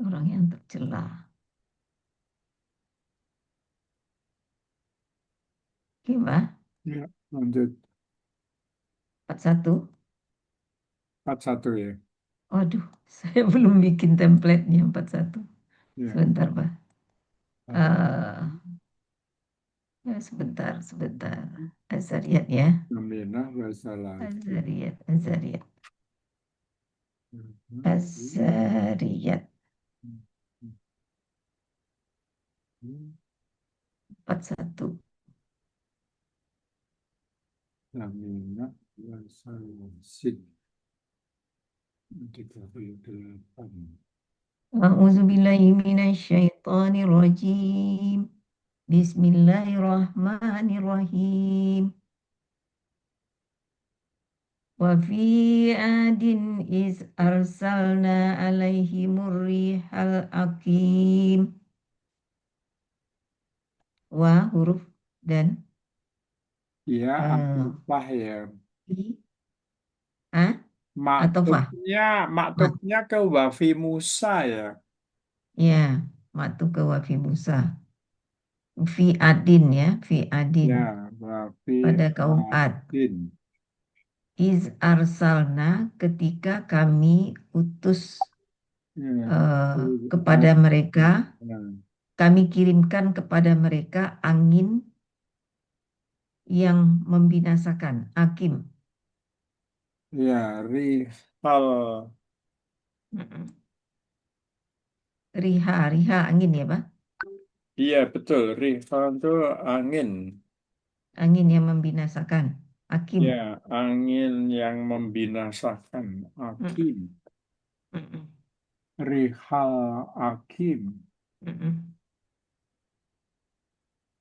orang yang tercela. Gimana? Ya, lanjut. 41. 41 ya. Waduh, saya belum bikin template-nya 41. Ya. Sebentar, Pak. Al- Eh, ya, sebentar, sebentar. Azariat ya. Aminah wasalatu. Azariat, Azariat. Azariat 41. Aminah wasalatu. 38. A'udzubillahi minasyaitonirrajim. Bismillahirrahmanirrahim. Wa fi adin iz arsalna alaihimur rihal aqim. Wa huruf dan Ya, eh, atufah ya. i, a. Atofah. Maktubnya, Mat, maktubnya ke Wafi Musa ya. ya, matu ke wafi Musa. Fi adin ya, fi adin. Ya, Wafi Pada kaum Ad. Adin. Iz arsalna ketika kami utus Ya, kepada mereka, ya, kami kirimkan kepada mereka angin yang membinasakan, Akim. ya, Rihal. Mm-mm. Riha, riha angin ya, Pak? Iya, betul. Rihal itu angin. Angin yang membinasakan, Akim. Ya, angin yang membinasakan. Mm-mm. Akim. Mm-mm. Rihal Akim. Mm-mm.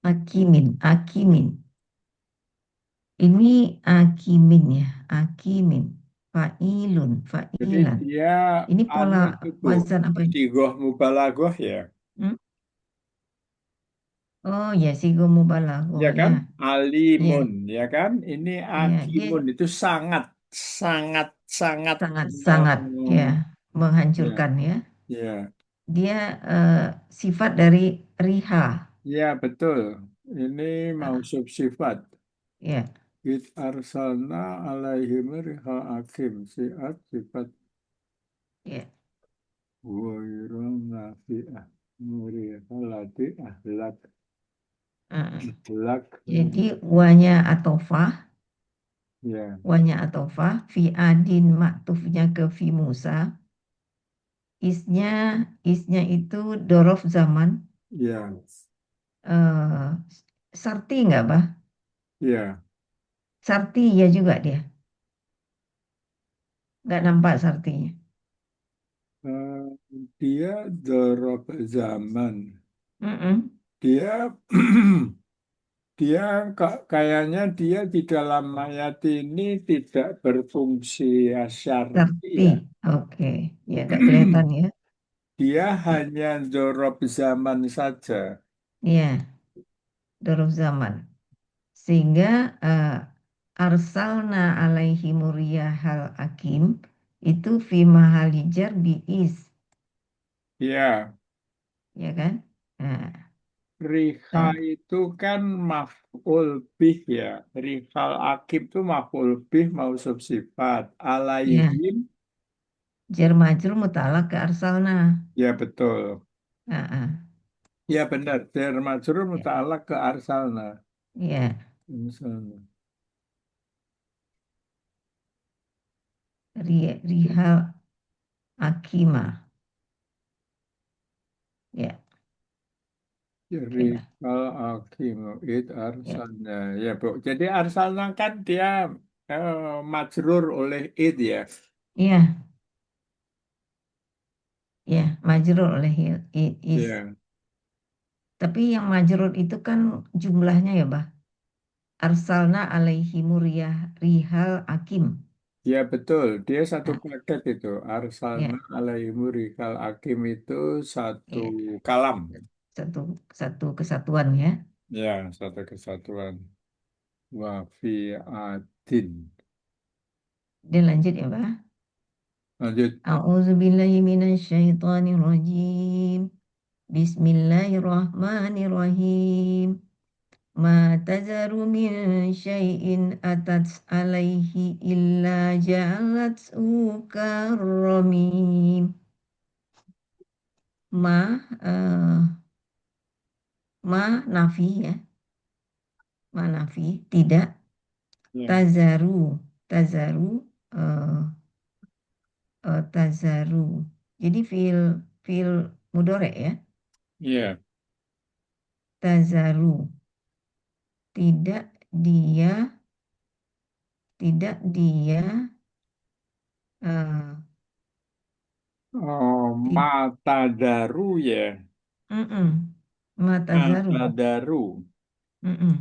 Akimin, Akimin. Ini Akimin ya, Akimin. Failun, Jadi failan. dia Ini pola anu itu Bu, wazan apa ini? sigoh mubalaghah ya. Hmm? Oh ya, sigo mubalaghah Ya ya. kan? Iya, Alimun, ya kan? Ini iya. Dia akimun itu sangat, sangat, sangat. sangat-sangat ya eh, ya, menghancurkan ya. ya, Dia sifat dari riha. ya betul. Ini Ah, mausuf sifat. ya, It arsalna alaihim riha akim. Siat sifat ya. wairun nafi'ah. Murihalati ahlak. Ah. Ahlak. Jadi wanya atofah, Ya, wanya atofah, fi adin maktufnya ke fi Musa. Isnya, isnya itu dorof zaman. ya, eh Sarti nggak, bah? ya. Sarti ya juga dia. Nggak nampak Sartinya. Eh, dia dorob zaman. Mm-mm. Dia dia kayaknya dia di dalam ayat ini tidak berfungsi asyarti Sarti, ya. oke. Ya, nggak kelihatan ya. Dia hanya dorob zaman saja. Iya, dorof zaman. Sehingga arsalna alaihi muriyahal akim itu fi mahalijar biis, Ya, ya kan? Nah, Riha dan itu kan maf'ul bih ya. Rihal akib itu maf'ul bih mausuf sifat. ya Alaihim, jar majrur mutalak ke arsalna. ya betul. Ah, ah, Ya benar. Jar majrur ya, muta'alaq ke arsalna. ya. Misalnya. Rihal akima, ya, Jadi oke lah. kalau Hakim it Ya, arsalna ya Bu. Jadi arsalna kan dia majrur oleh it ya. iya, ya, majrur oleh is. Ya, Tapi yang majrur itu kan jumlahnya ya, bah. Arsalna alaihi muriyah rihal akim. ya betul. Dia satu Nah, paket itu. Arsalna ya, alaihimu rikal Hakim itu satu ya. kalam. Satu satu kesatuan ya. Ya, satu kesatuan. Wa fi adin. Dan lanjut ya, Pak. Lanjut. A'udzubillahi minasyaitonirrajim. Bismillahirrahmanirrahim. Ma tazaru min syai'in atat alaihi illa ja'alat ukarramim. Ma ma nafi ya. Ma nafi tidak Ya, tazaru tazaru eh, tazaru. Jadi fil mudore ya. ya. Tazaru. Tidak dia tidak dia eh, Oh, tid, mata daru ya. mm-mm. Matazaru. Mata daru. Mm-mm.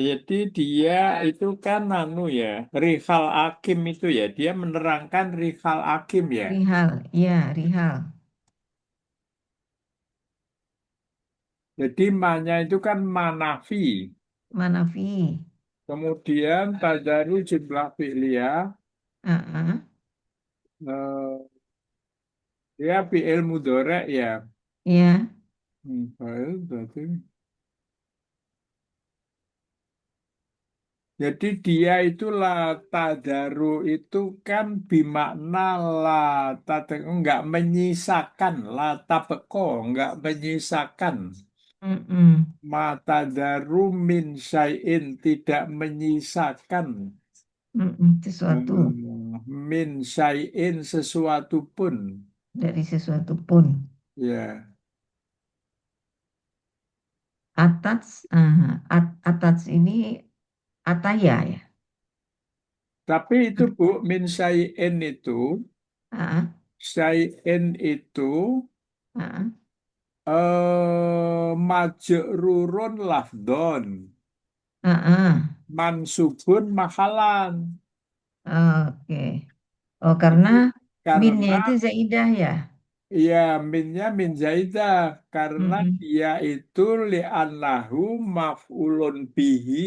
Jadi dia itu kan anu ya, Rihal Hakim itu ya, dia menerangkan Rihal Hakim ya. Rihal, ya Rihal. Jadi manya itu kan manafi. Manafi. Kemudian tajaru jumlah fi'liyah, Ah, ah. Eh, ya fi'il mudhari ya. Ya. Fa'il berarti. Jadi dia itu la tadaru itu kan bimakna la tadaru enggak menyisakan, la tabeko enggak menyisakan. Mm-mm. Mata daru min syai'in tidak menyisakan. Mm-mm. Sesuatu Min syai'in sesuatu pun. dari sesuatu pun. Ya. Atats ini ataya ya. Tapi itu Bu, min syai'in itu, Ah, syai'in itu ah, majrurun lafdon, ah, ah. mansubun mahalan. Oke. Oh, karena Jadi minnya karena itu zaidah ya. ya minnya min zaidah karena Mm-mm. dia itu li'annahu maf'ulun bihi.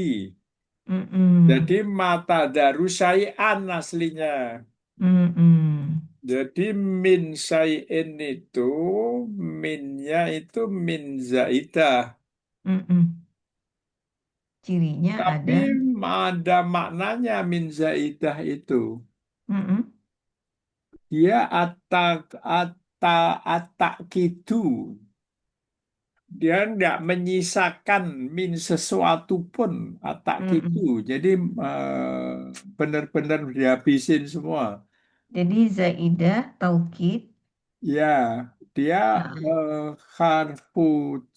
Jadi Mm-mm. mata daru syai'an aslinya. Mm-mm. Jadi min syai'in itu minnya itu min zaidah. Mm-mm. Cirinya Tapi ada. ada maknanya min zaidah itu. Mm-mm. Dia atak kidu. Dia tidak menyisakan min sesuatu pun atak kidu. Mm-mm. Jadi benar-benar dihabisin semua. Jadi zaidah taukid. Ya, dia Ah, eh, harfu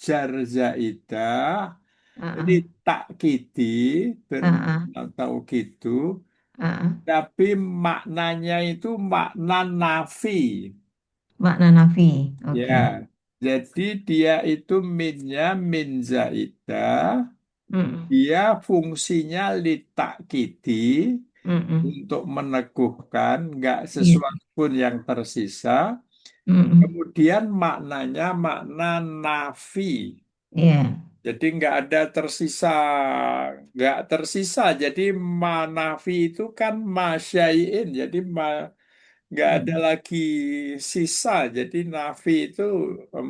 jar zaidah. ah, Jadi ah, takkidi ah, ah, bermakna tahu gitu. ah, ah. Tapi maknanya itu makna nafi. Makna nafi. Ya, Oke. jadi dia itu minnya min zaidah. Mm-mm. Dia fungsinya litakkidi Mm-mm. untuk meneguhkan, nggak Iya. sesuatu pun yang tersisa. Mm-mm. Kemudian maknanya makna nafi. Iya. Jadi nggak ada tersisa, nggak tersisa. Jadi manafi itu kan masyai'in. Jadi nggak ada Mm-mm. lagi sisa. Jadi nafi itu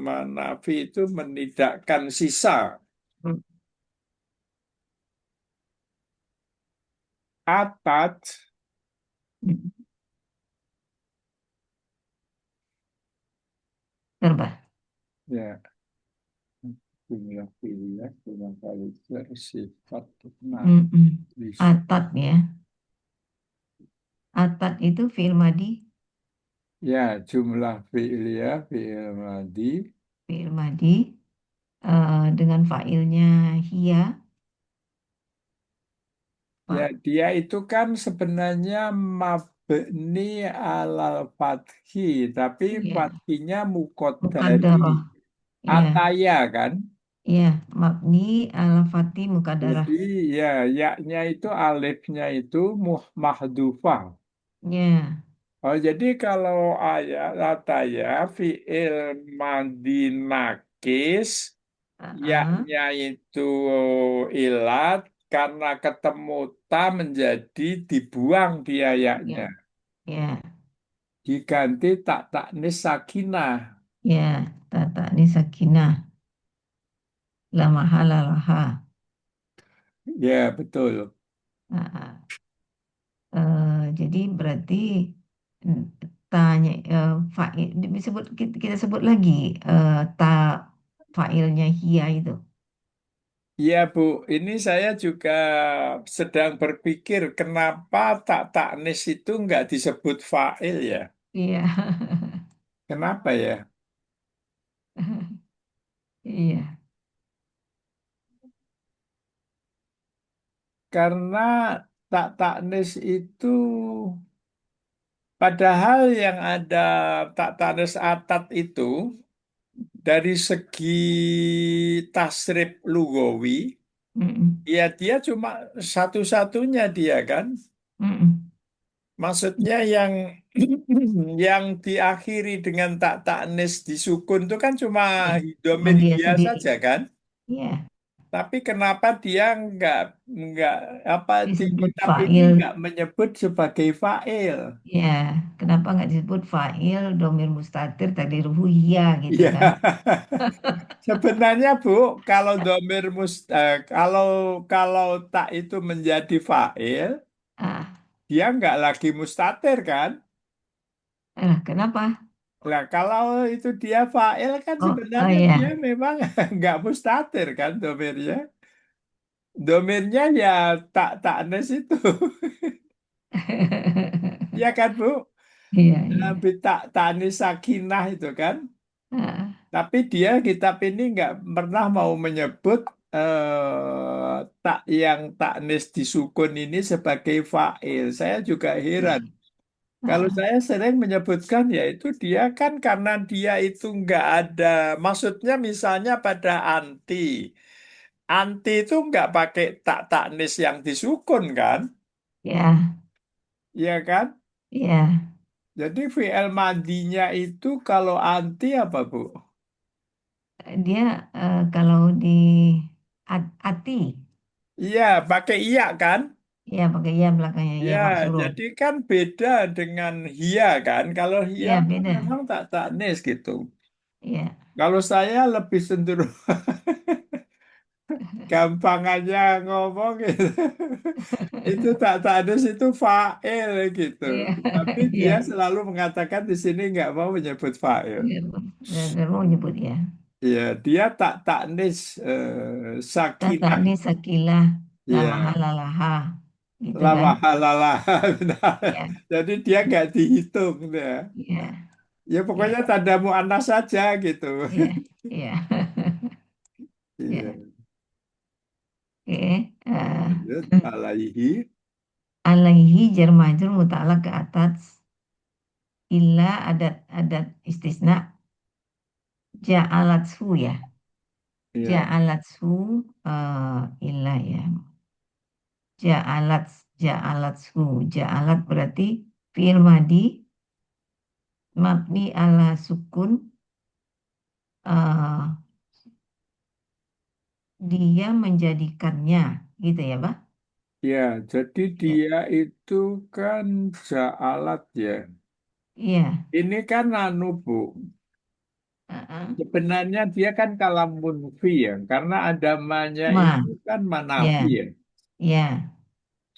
manafi itu menidakkan sisa. Atat Mm-mm. Coba. ya jumlah pilihan dengan kali bersifat Mm-mm. bisa. Atat ya. Atat itu fi'il madi. Ya jumlah fi'liyah fi'il madi. Fi'il madi dengan fa'ilnya hia. Ya, Pak. dia itu kan sebenarnya mabni alal fathi, tapi Iya. fathinya mukodari Mukaddarah. Iya. ataya kan. Iya. Mabni ala fatih mukadarah. Jadi ya, yaknya itu alifnya itu mahdufah. Iya. Oh, jadi kalau ayat ataya fiil madi nakis, Ah, yaknya itu ilat karena ketemu ta menjadi dibuang dia yaknya. iya. Iya. Diganti tak taknis sakinah. Iya. Tata ini sakinah. La mahala laha. Ya, betul. Ah, ah. Jadi berarti mm, tanya fa'il disebut kita sebut lagi ta fa'ilnya hia itu. Iya, Bu. Ini saya juga sedang berpikir kenapa tak taknis itu nggak disebut fa'il ya? Iya. Kenapa ya? Iya. Karena tak taknis itu padahal yang ada tak taknis atat itu dari segi tasrif lugawi, Mm-mm. ya dia cuma satu-satunya dia kan. Mm-mm. Maksudnya yang yang diakhiri dengan tak taknis disukun itu kan cuma Iya. Cuma domain dia dia sendiri. saja kan? Iya. Tapi kenapa dia nggak apa di Disebut kitab ini fa'il. nggak menyebut sebagai fa'il? Ya, kenapa nggak disebut fa'il, domir mustatir, takdiruhu iya gitu Iya, kan? sebenarnya Bu, kalau kalau kalau tak itu menjadi fa'il, Ah, dia nggak lagi mustatir kan? kenapa? Nah, kalau itu dia fa'il kan Oh sebenarnya dia ya. memang nggak mustatir kan domirnya. Domirnya ya tak taknis itu. Iya kan Bu? Iya, iya. Tak tanis sakinah itu kan. Ah, Tapi dia kitab ini nggak pernah mau menyebut tak yang taknis disukun ini sebagai fa'il. Saya juga heran. Kalau ah, saya sering menyebutkan yaitu dia kan karena dia itu nggak ada, maksudnya misalnya pada anti. Anti itu nggak pakai tak taknis yang disukun kan? ya, Iya kan? ya. Jadi fi'il madinya itu kalau anti apa Bu? Dia kalau di ati, Iya, pakai iya kan? ya pakai ya belakangnya ya Ya, maksurung. jadi kan beda dengan hia kan. Kalau hia Ya kan beda. memang tak taknis gitu. Ya, Kalau saya lebih cenderung gampang aja ngomong gitu. Itu tak taknis itu fa'il gitu. iya, Tapi dia iya. selalu mengatakan di sini nggak mau menyebut fa'il. Nggak mau nyebut ya. Iya, dia tak taknis Tata sakinah. ini sakilah lamaha Iya, lalaha gitu kan? lama halala. Benar. Ya, Jadi dia nggak dihitung ya. ya, Ya ya, pokoknya tanda muannas saja gitu. ya, ya, Iya. ya. Oke. Lanjut alaihi. Alaihi jar majrur mutalak ke atas illa adat istisna ja'alatsu ya. Iya, Ja'alatsu illa ya. Ja'alatsu. Ja'alat berarti fi'il madi mabni ala sukun eh, dia menjadikannya gitu ya, Pak? ya. Jadi Ya. dia itu kan ja'alat ya. Iya. Ini kan anu Bu. Heeh. Sebenarnya dia kan kalam munfi ya. Karena adamanya itu Ma, kan manafi ya, ya. ya.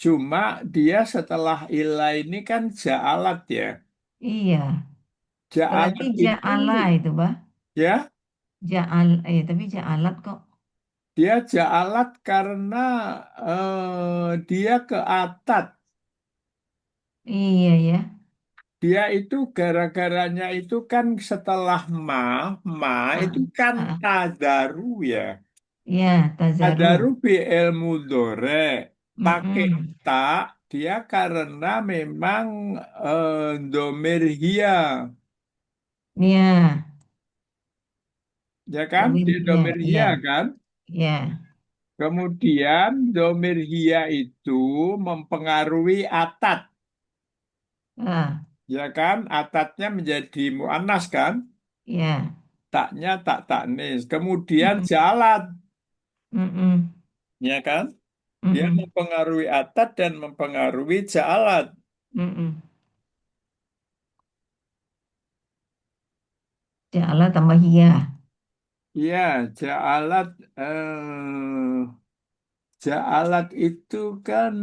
Cuma dia setelah ilah ini kan ja'alat ya. Iya. Berarti Ja'alat itu ja'ala itu, Pak. ya. Tapi ja'alat kok. Dia ja'alat karena dia ke atat. Iya ya. Dia itu gara-garanya itu kan setelah ma itu Ah, kan ah. tadaru ya. Ya, Tadaru tazaru. fi'il mudhore. Pakai Mm-mm. tak dia karena memang domir hia. Iya, Ya kan? domir Dia iya, domir iya, hia kan? iya. Kemudian domir hia itu mempengaruhi atat. Ah, Ya kan? Atatnya menjadi mu'annas kan? iya. Taknya tak taknis. Kemudian Mm-mm. jalan. Mm-mm. Ya kan? Dia Mm-mm. mempengaruhi atat dan mempengaruhi jalan. Mm-mm. Ja'ala tambah iya. Ya, ja'alat ja'alat itu kan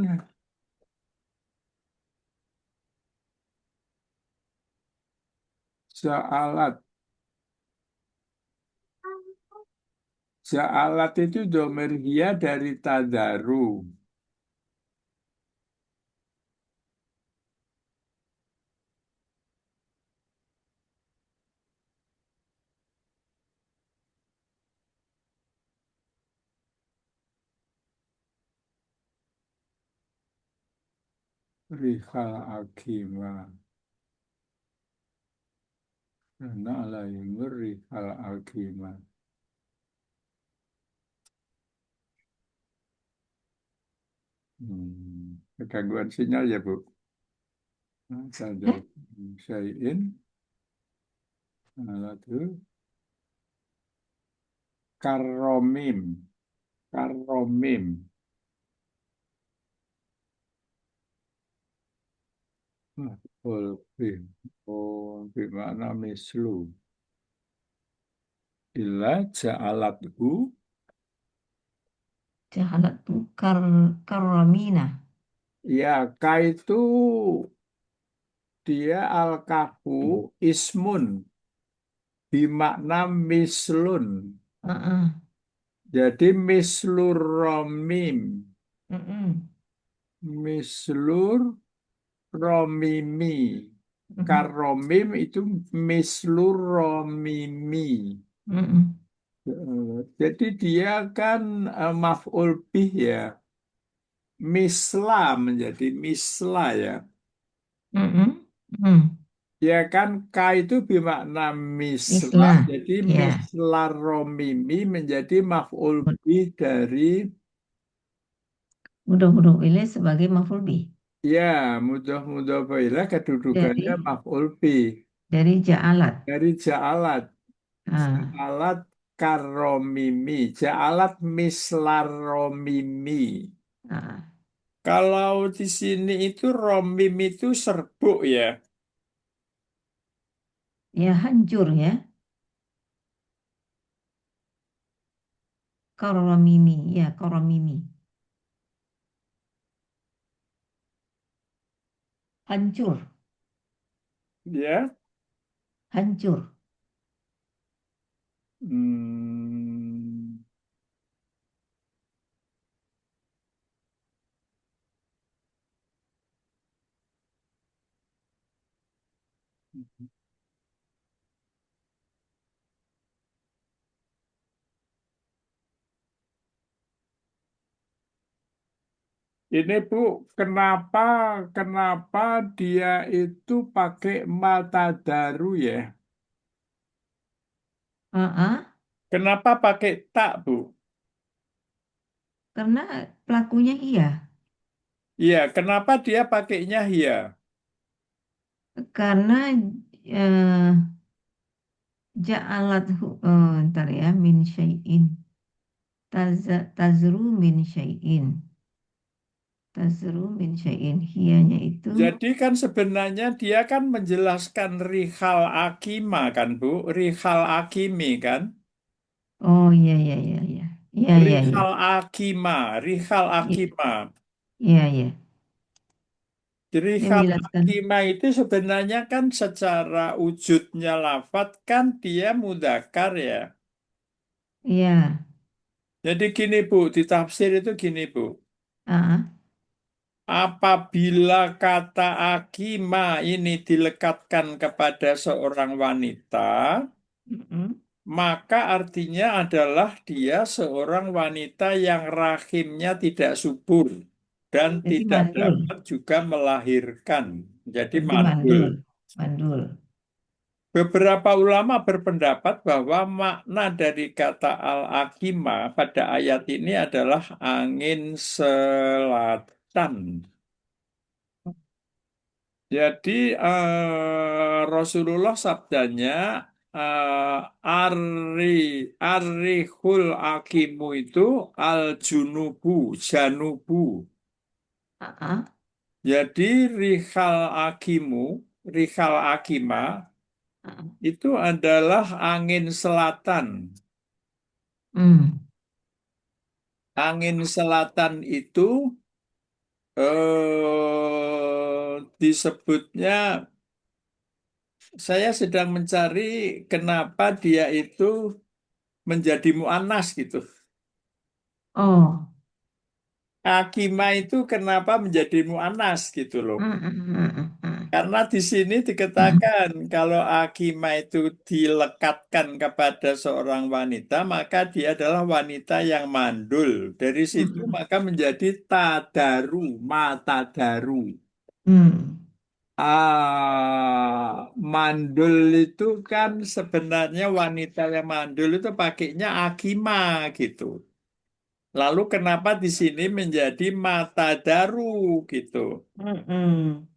ja'alat. Ja'alat itu domir dia dari tadaru. Rihal akima. Nah, alayhimur rihal akima. Kegangguan sinyal ya, Bu. Eh? Sadar syai'in. Alat karomim. Karomim. Ulbi. Oh, gimana mislu? Ila ja'alathu. Jahalat tuh karamina. Ya, ka itu dia al-kafu ismun. Bimakna mislun. Heeh. Jadi mislur romim. Mm-mm. Mislur romimi. Mm-mm. Karomim itu mislur romimi. Mm-mm. Jadi dia kan maf'ul bih ya. Misla menjadi misla ya. Mm-mm. Mm. Ya kan K itu bermakna misla. Islah. Jadi Ya. misla romimi menjadi maf'ul bih dari Mudah-mudah ini sebagai maf'ul bih. ya mudah-mudah kedudukannya Dari maf'ul bih. ja'alat. Dari ja'alat. Ah, Ja'alat karomimi. Ja'alat mislaromimi. ah. Kalau di sini itu romim itu serbuk ya. Ya hancur ya. Karamimi. Ya karamimi. Hancur. Ya. Hancur. Hmm. Ini Bu, kenapa kenapa dia itu pakai mata daru ya? Ah, ah. Kenapa pakai tak, Bu? Karena pelakunya iya. Iya, kenapa dia pakainya ya? Karena eh, ja'alat ntar ya min syai'in. Tazru min syai'in. Tazru min syai'in. Hiyanya itu. Jadi kan sebenarnya dia kan menjelaskan Rihal Akima kan, Bu? Rihal Akimi kan? Oh iya iya iya iya. Iya iya iya. Rihal Akima, Rihal Iya Akima. iya. Iya. Jadi Dia Rihal menjelaskan. Akima itu sebenarnya kan secara wujudnya lafat kan dia mudakar ya. Iya. Jadi gini Bu, di tafsir itu gini Bu. Ah, Apabila kata akima ini dilekatkan kepada seorang wanita, mm-mm. maka artinya adalah dia seorang wanita yang rahimnya tidak subur dan Jadi tidak mandul. dapat juga melahirkan. Jadi Berarti mandul. mandul. Mandul. Beberapa ulama berpendapat bahwa makna dari kata al-akima pada ayat ini adalah angin selatan. Jadi Rasulullah sabdanya ari arihul akimu itu al junubu janubu. Ah, ah. Jadi rihal akima Ah. itu adalah angin selatan. Hmm. Angin selatan itu disebutnya saya sedang mencari kenapa dia itu menjadi mu'annas gitu. Oh. Akima itu kenapa menjadi mu'annas gitu loh. Mm, mm, mm, mm, Karena di sini mm. dikatakan kalau akima itu dilekatkan kepada seorang wanita, maka dia adalah wanita yang mandul. Dari Mm, situ mm, maka menjadi tadaru, matadaru. mm. Mandul itu kan sebenarnya wanita yang mandul itu pakainya akima gitu. Lalu kenapa di sini menjadi mata daru gitu? Mm, mm.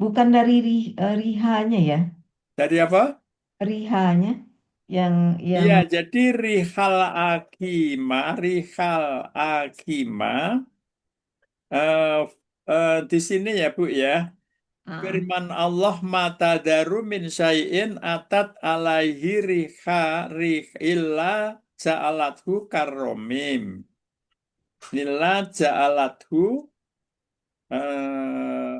Bukan dari rihanya ya. Dari apa? Rihanya. yang Iya, jadi Rihal Akima, eh, di sini ya Bu ya, ah, firman Allah mata daru min syai'in atat alaihi rih illa ja'alathu karromim. Illa ja'alathu eh,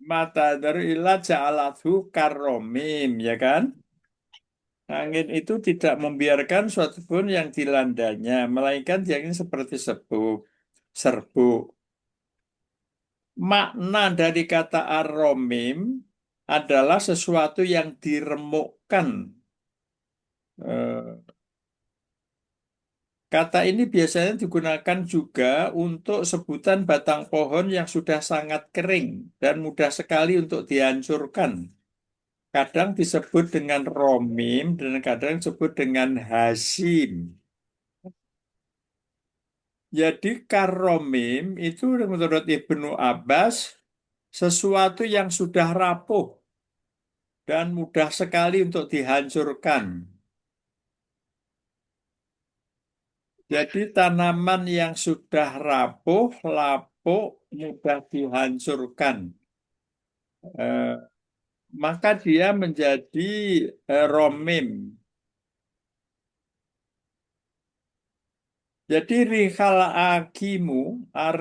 mata daru illa ja'alathu karromim, ya kan? Angin itu tidak membiarkan suatu pun yang dilandanya, melainkan yang ini seperti serbuk. Makna dari kata aromim adalah sesuatu yang diremukkan. Eh, Kata ini biasanya digunakan juga untuk sebutan batang pohon yang sudah sangat kering dan mudah sekali untuk dihancurkan. Kadang disebut dengan romim dan kadang disebut dengan hasim. Jadi karomim itu menurut Ibnu Abbas sesuatu yang sudah rapuh dan mudah sekali untuk dihancurkan. Jadi tanaman yang sudah rapuh, lapuk, mudah dihancurkan. Eh, Maka dia menjadi romim. Jadi rihal akimu,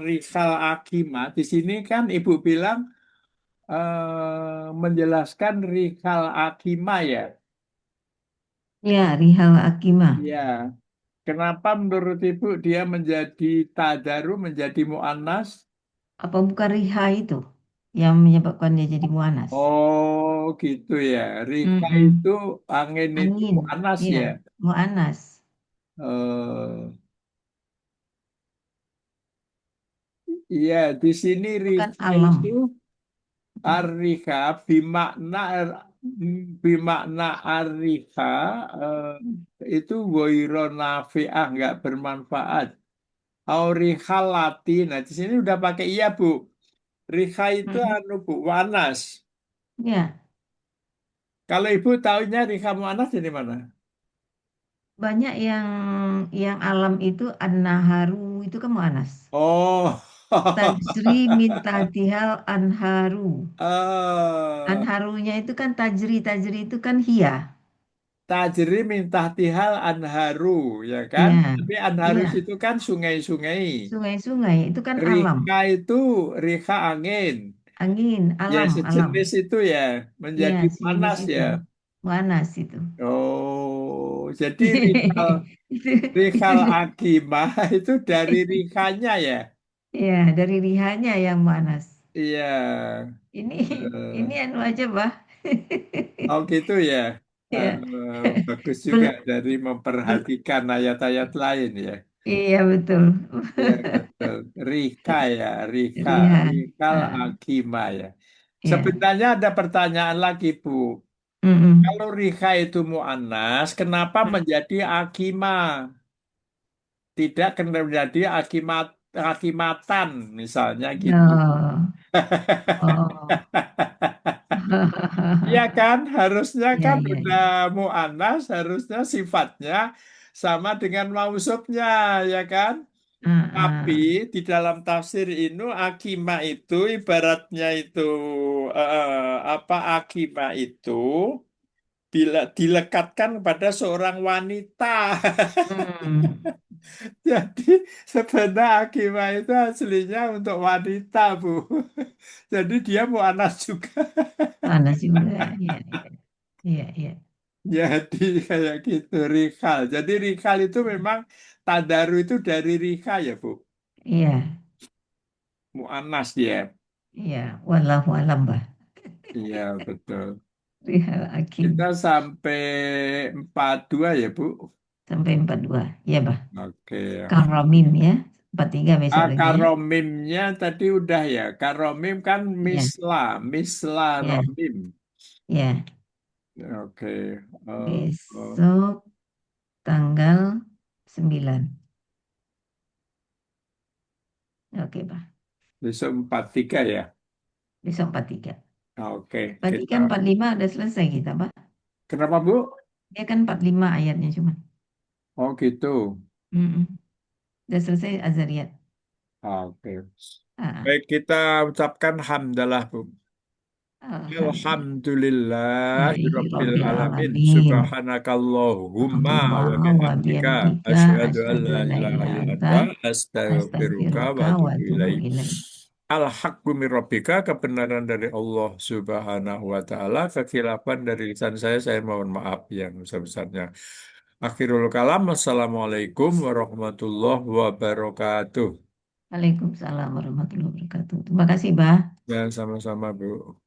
rihal akima, di sini kan Ibu bilang menjelaskan rihal akima ya. ya Rihal Akima. Ya, kenapa menurut Ibu dia menjadi tadaru, menjadi mu'annas? Apa bukan Riha itu yang menyebabkan dia jadi muanas? Oh, gitu ya. Rika Mm-mm. itu angin itu Angin, mu'annas iya, ya. muanas. Eh, iya, di sini Itu kan Rika alam. itu arika bimakna arika itu goiro nafi'ah nggak bermanfaat. Aurihalati. Nah, di sini udah pakai iya, Bu. Rika itu Mm-mm. anu Bu, wanas. Ya, Kalau Ibu tahunya Rika Mu'anas dari mana? banyak yang alam itu an-naharu itu kan muanas. Oh. Tajri min tahtihal anharu. Eh, Anharunya itu kan tajri, tajri itu kan hia. Tajri min tahtihal anharu, ya kan? Ya, Tapi anharu iya. itu kan sungai-sungai. Sungai-sungai itu kan alam. Rika itu rika angin. Angin, Ya alam, alam. sejenis itu ya, Iya, menjadi sejenis panas itu. ya. Muanas itu. Oh, jadi Rikal Itu, Akimah itu dari rikanya ya. ya dari rihanya yang muanas. Iya. Ini ini Eh, anu aja, Bah. oh gitu ya. Ya. Bagus juga Bel, dari bel, memperhatikan ayat-ayat lain ya. iya betul. Iya betul. Rika ya, Rika, Rihan. Rikal Ah, Akimah ya. ya. Sebenarnya ada pertanyaan lagi, Bu. Mm-mm. Kalau Rika itu mu'annas, kenapa menjadi Akimah? Tidak kena menjadi akimatan, misalnya gitu. Oh. Oh. Iya kan, harusnya Ya, kan ya, udah ya. mu'annas, harusnya sifatnya sama dengan mausufnya, ya kan? Ah, Tapi ah. di dalam tafsir ini akima itu ibaratnya itu apa akima itu bila dilekatkan pada seorang wanita. Hmm. Jadi sebenarnya akima itu aslinya untuk wanita, Bu. Jadi dia mu'annas juga. Panas juga. Ya, ya. Iya, iya. Jadi kayak gitu Rikal. Jadi Rikal itu memang Tadaru itu dari Rika ya Bu. Iya, Mu'anas dia. iya. Wallahu alam, Bah. Iya betul. Rihal Kita Hakim. sampai 42 ya Bu. Sampai 42. Iya, Bah. Oke. Karamim ya. 43 besok lagi ya. Karomimnya tadi udah ya. Karomim kan Iya, misla. Misla iya, romim. iya. Oke. Oh. Besok tanggal 9. Oke, Bah. Besok 43 ya. Besok 43. Oke. Berarti Kita. kan 45 udah selesai kita, Bah. Kenapa Bu? Dia kan 45 ayatnya cuma. Oh gitu. Mm-mm. Udah selesai Azariyat. Oke. Ah, Baik, kita ucapkan hamdalah, Bu. Alhamdulillah. Alhamdulillahirabbil Rabbil alamin. alamin. Subhanakallahumma wa Alhamdulillah wa bihamdika bihamdika asyhadu an asyhadu la an la ilaha ilaha illa anta anta astaghfiruka wa astaghfiruka wa atubu atubu ilaik. ilaik. Al-haqqu min rabbika, kebenaran dari Allah Subhanahu wa taala, kekhilafan dari lisan saya mohon maaf yang sebesarnya. Akhirul kalam, Assalamualaikum warahmatullahi wabarakatuh. Waalaikumsalam warahmatullahi wabarakatuh. Terima kasih, Bah. Ya, sama-sama, Bu.